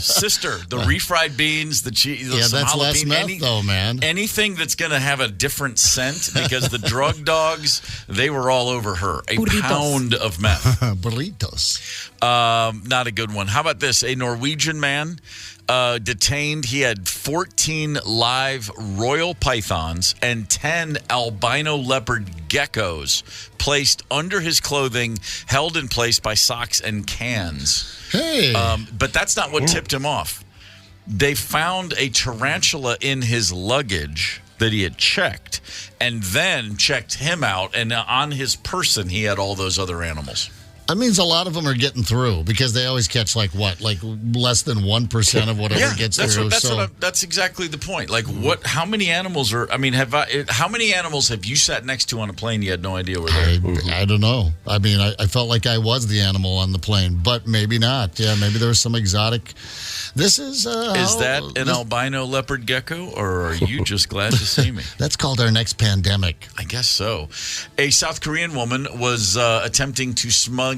sister, the refried beans, the cheese, some that's less meth, though, man. Anything that's going to have a different scent, because the drug dogs, they were all over her. A pound of meth. Burritos. Not a good one. How about this? A Norwegian man detained. He had 14 live royal pythons and 10 albino leopard geckos placed under his clothing, held in place by socks and cans. Hey. But that's not what tipped him off. They found a tarantula in his luggage that he had checked, and then checked him out, and on his person he had all those other animals. That means a lot of them are getting through because they always catch like less than 1% of whatever gets through. That's exactly the point. Like, how many animals are? I mean, how many animals have you sat next to on a plane you had no idea were there? I don't know. I mean, I felt like I was the animal on the plane, but maybe not. Yeah, maybe there was some exotic. This is that an albino leopard gecko, or are you just glad to see me? That's called our next pandemic. I guess so. A South Korean woman was attempting to smuggle.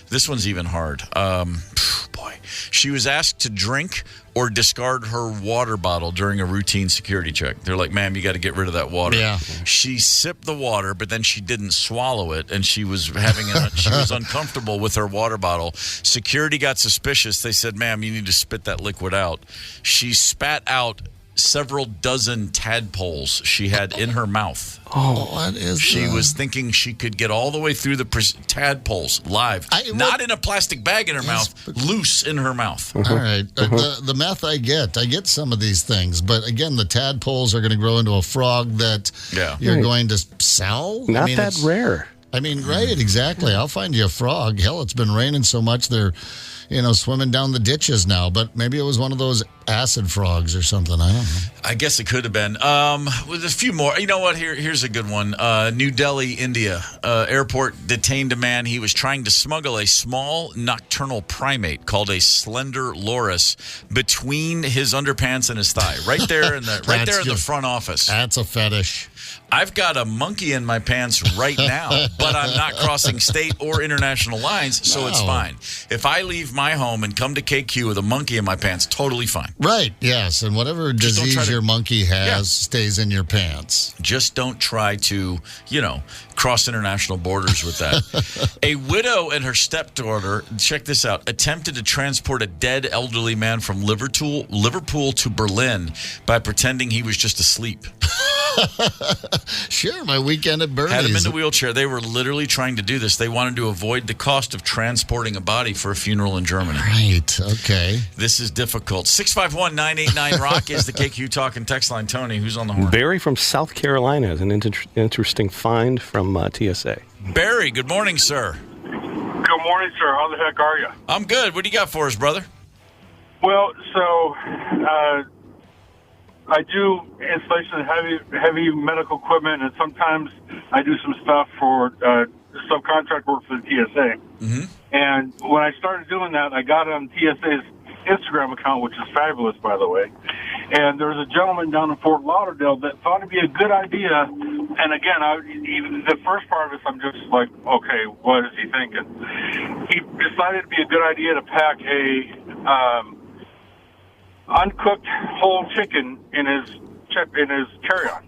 This one's even hard. Boy, boy. She was asked to drink or discard her water bottle during a routine security check. They're like, ma'am, you got to get rid of that water. Yeah. She sipped the water, but then she didn't swallow it, and she was she was uncomfortable with her water bottle. Security got suspicious. They said, ma'am, you need to spit that liquid out. She spat out several dozen tadpoles she had in her mouth. What is She that? was thinking she could get all the way through the tadpoles live. Not in a plastic bag in her mouth, loose in her mouth. All right. The meth I get some of these things. But again, the tadpoles are going to grow into a frog that you're going to sell. Not that rare. I mean, right, exactly. I'll find you a frog. Hell, it's been raining so much they're, swimming down the ditches now. But maybe it was one of those acid frogs or something. I don't know. I guess it could have been. With a few more. You know what? Here's a good one. New Delhi, India. Airport detained a man. He was trying to smuggle a small nocturnal primate called a slender loris between his underpants and his thigh. Right there in the front office. That's a fetish. I've got a monkey in my pants right now, but I'm not crossing state or international lines, so it's fine. If I leave my home and come to KQ with a monkey in my pants, totally fine. Right, yes. And whatever disease your monkey has stays in your pants. Just don't try to, cross international borders with that. A widow and her stepdaughter, check this out, attempted to transport a dead elderly man from Liverpool to Berlin by pretending he was just asleep. Sure, my weekend at Bernie's. Had him in the wheelchair. They were literally trying to do this. They wanted to avoid the cost of transporting a body for a funeral in Germany. Right, okay. This is difficult. 651-989-ROCK is the KQ Talk and text line. Tony, who's on the horn? Barry from South Carolina is an interesting find from TSA. Barry, good morning, sir. Good morning, sir. How the heck are you? I'm good. What do you got for us, brother? Well, so I do installation of heavy medical equipment, and sometimes I do some stuff for subcontract work for the TSA. Mm-hmm. And when I started doing that, I got on TSA's Instagram account, which is fabulous, by the way. And there was a gentleman down in Fort Lauderdale that thought it'd be a good idea. And again, even the first part of this, I'm just like, okay, what is he thinking? He decided it'd be a good idea to pack a uncooked whole chicken in his carry-on,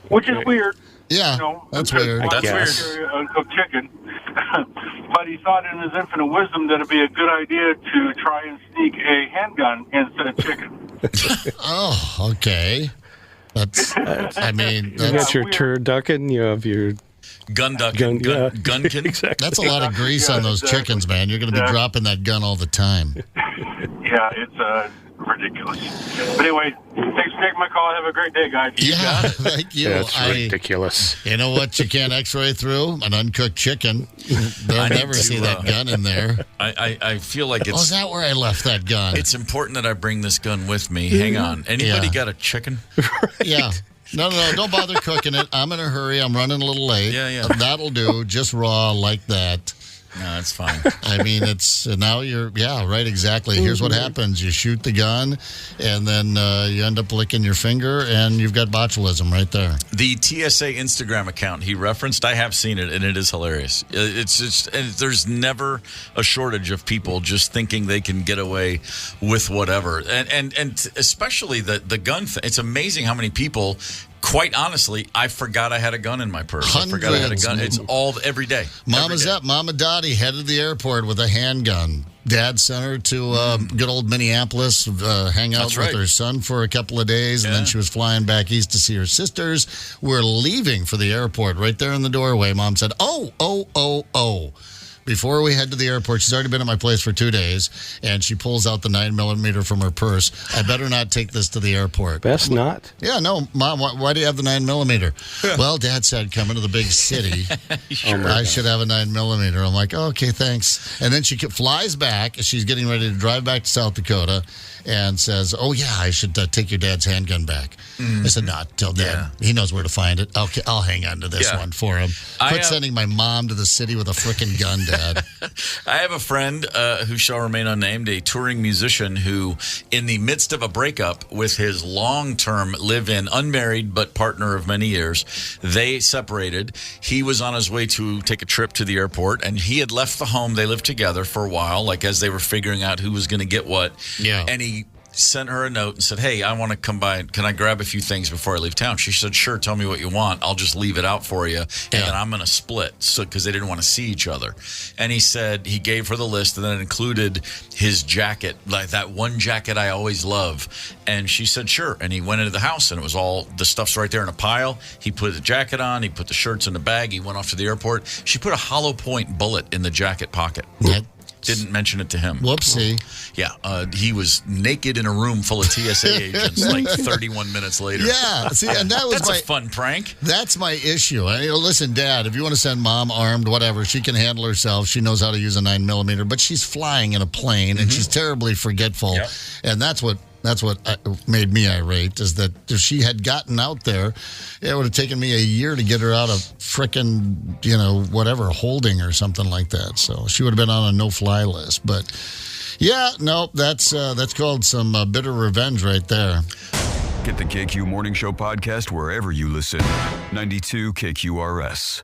which is weird. Yeah, that's weird. That's weird. Uncooked chicken. But he thought in his infinite wisdom that it'd be a good idea to try and sneak a handgun instead of chicken. Oh, okay. That's you got your turducken, you have your gunkin. Exactly. That's a lot of grease on those chickens, man. You're going to be dropping that gun all the time. Yeah, it's ridiculous. But anyway, thanks for taking my call. Have a great day, guys. Yeah, thank you. That's ridiculous. You know what you can't x-ray through? An uncooked chicken. They'll never see that gun in there. I feel like it's... Oh, is that where I left that gun? It's important that I bring this gun with me. Hang on. Anybody got a chicken? Yeah. No, don't bother cooking it. I'm in a hurry. I'm running a little late. Yeah. That'll do. Just raw like that. No, that's fine. I mean, it's now right, exactly. Here's what happens. You shoot the gun, and then you end up licking your finger, and you've got botulism right there. The TSA Instagram account he referenced, I have seen it, and it is hilarious. It's just, and there's never a shortage of people just thinking they can get away with whatever. And especially the gun thing. It's amazing how many people... Quite honestly, I forgot I had a gun in my purse. Hundreds. I forgot I had a gun. It's every day. Mama Dottie headed the airport with a handgun. Dad sent her to good old Minneapolis, hang out with her son for a couple of days, and then she was flying back east to see her sisters. We're leaving for the airport. Right there in the doorway, Mom said, oh. Before we head to the airport, she's already been at my place for 2 days, and she pulls out the 9mm from her purse. I better not take this to the airport. Best not. Yeah, no, Mom, why do you have the 9mm? Well, Dad said coming to the big city, I should have a 9mm. I'm like, okay, thanks. And then she flies back. She's getting ready to drive back to South Dakota, and says, "Oh yeah, I should take your dad's handgun back." I said, "No, tell Dad. He knows where to find it. Okay, I'll hang on to this one for him. Quit sending my mom to the city with a freaking gun, Dad." I have a friend who shall remain unnamed, a touring musician who, in the midst of a breakup with his long-term live-in, unmarried but partner of many years, they separated. He was on his way to take a trip to the airport, and he had left the home. They lived together for a while, like as they were figuring out who was going to get what. Yeah. And he sent her a note and said, "Hey, I want to come by. Can I grab a few things before I leave town?" She said, "Sure, tell me what you want. I'll just leave it out for you, and then I'm going to split." So, because they didn't want to see each other. And he said he gave her the list, and then it included his jacket, like that one jacket I always love. And she said, "Sure." And he went into the house, and it was all the stuff's right there in a pile. He put the jacket on. He put the shirts in the bag. He went off to the airport. She put a hollow point bullet in the jacket pocket. Didn't mention it to him. Whoopsie. Yeah, he was naked in a room full of TSA agents like 31 minutes later. Yeah, see, and that's a fun prank. That's my issue. Listen, Dad, if you want to send Mom armed, whatever, she can handle herself. She knows how to use a 9mm, but she's flying in a plane, and she's terribly forgetful. Yep. And that's what made me irate, is that if she had gotten out there, it would have taken me a year to get her out of frickin', whatever, holding or something like that. So she would have been on a no-fly list. But, yeah, no, that's called some bitter revenge right there. Get the KQ Morning Show podcast wherever you listen. 92 KQRS.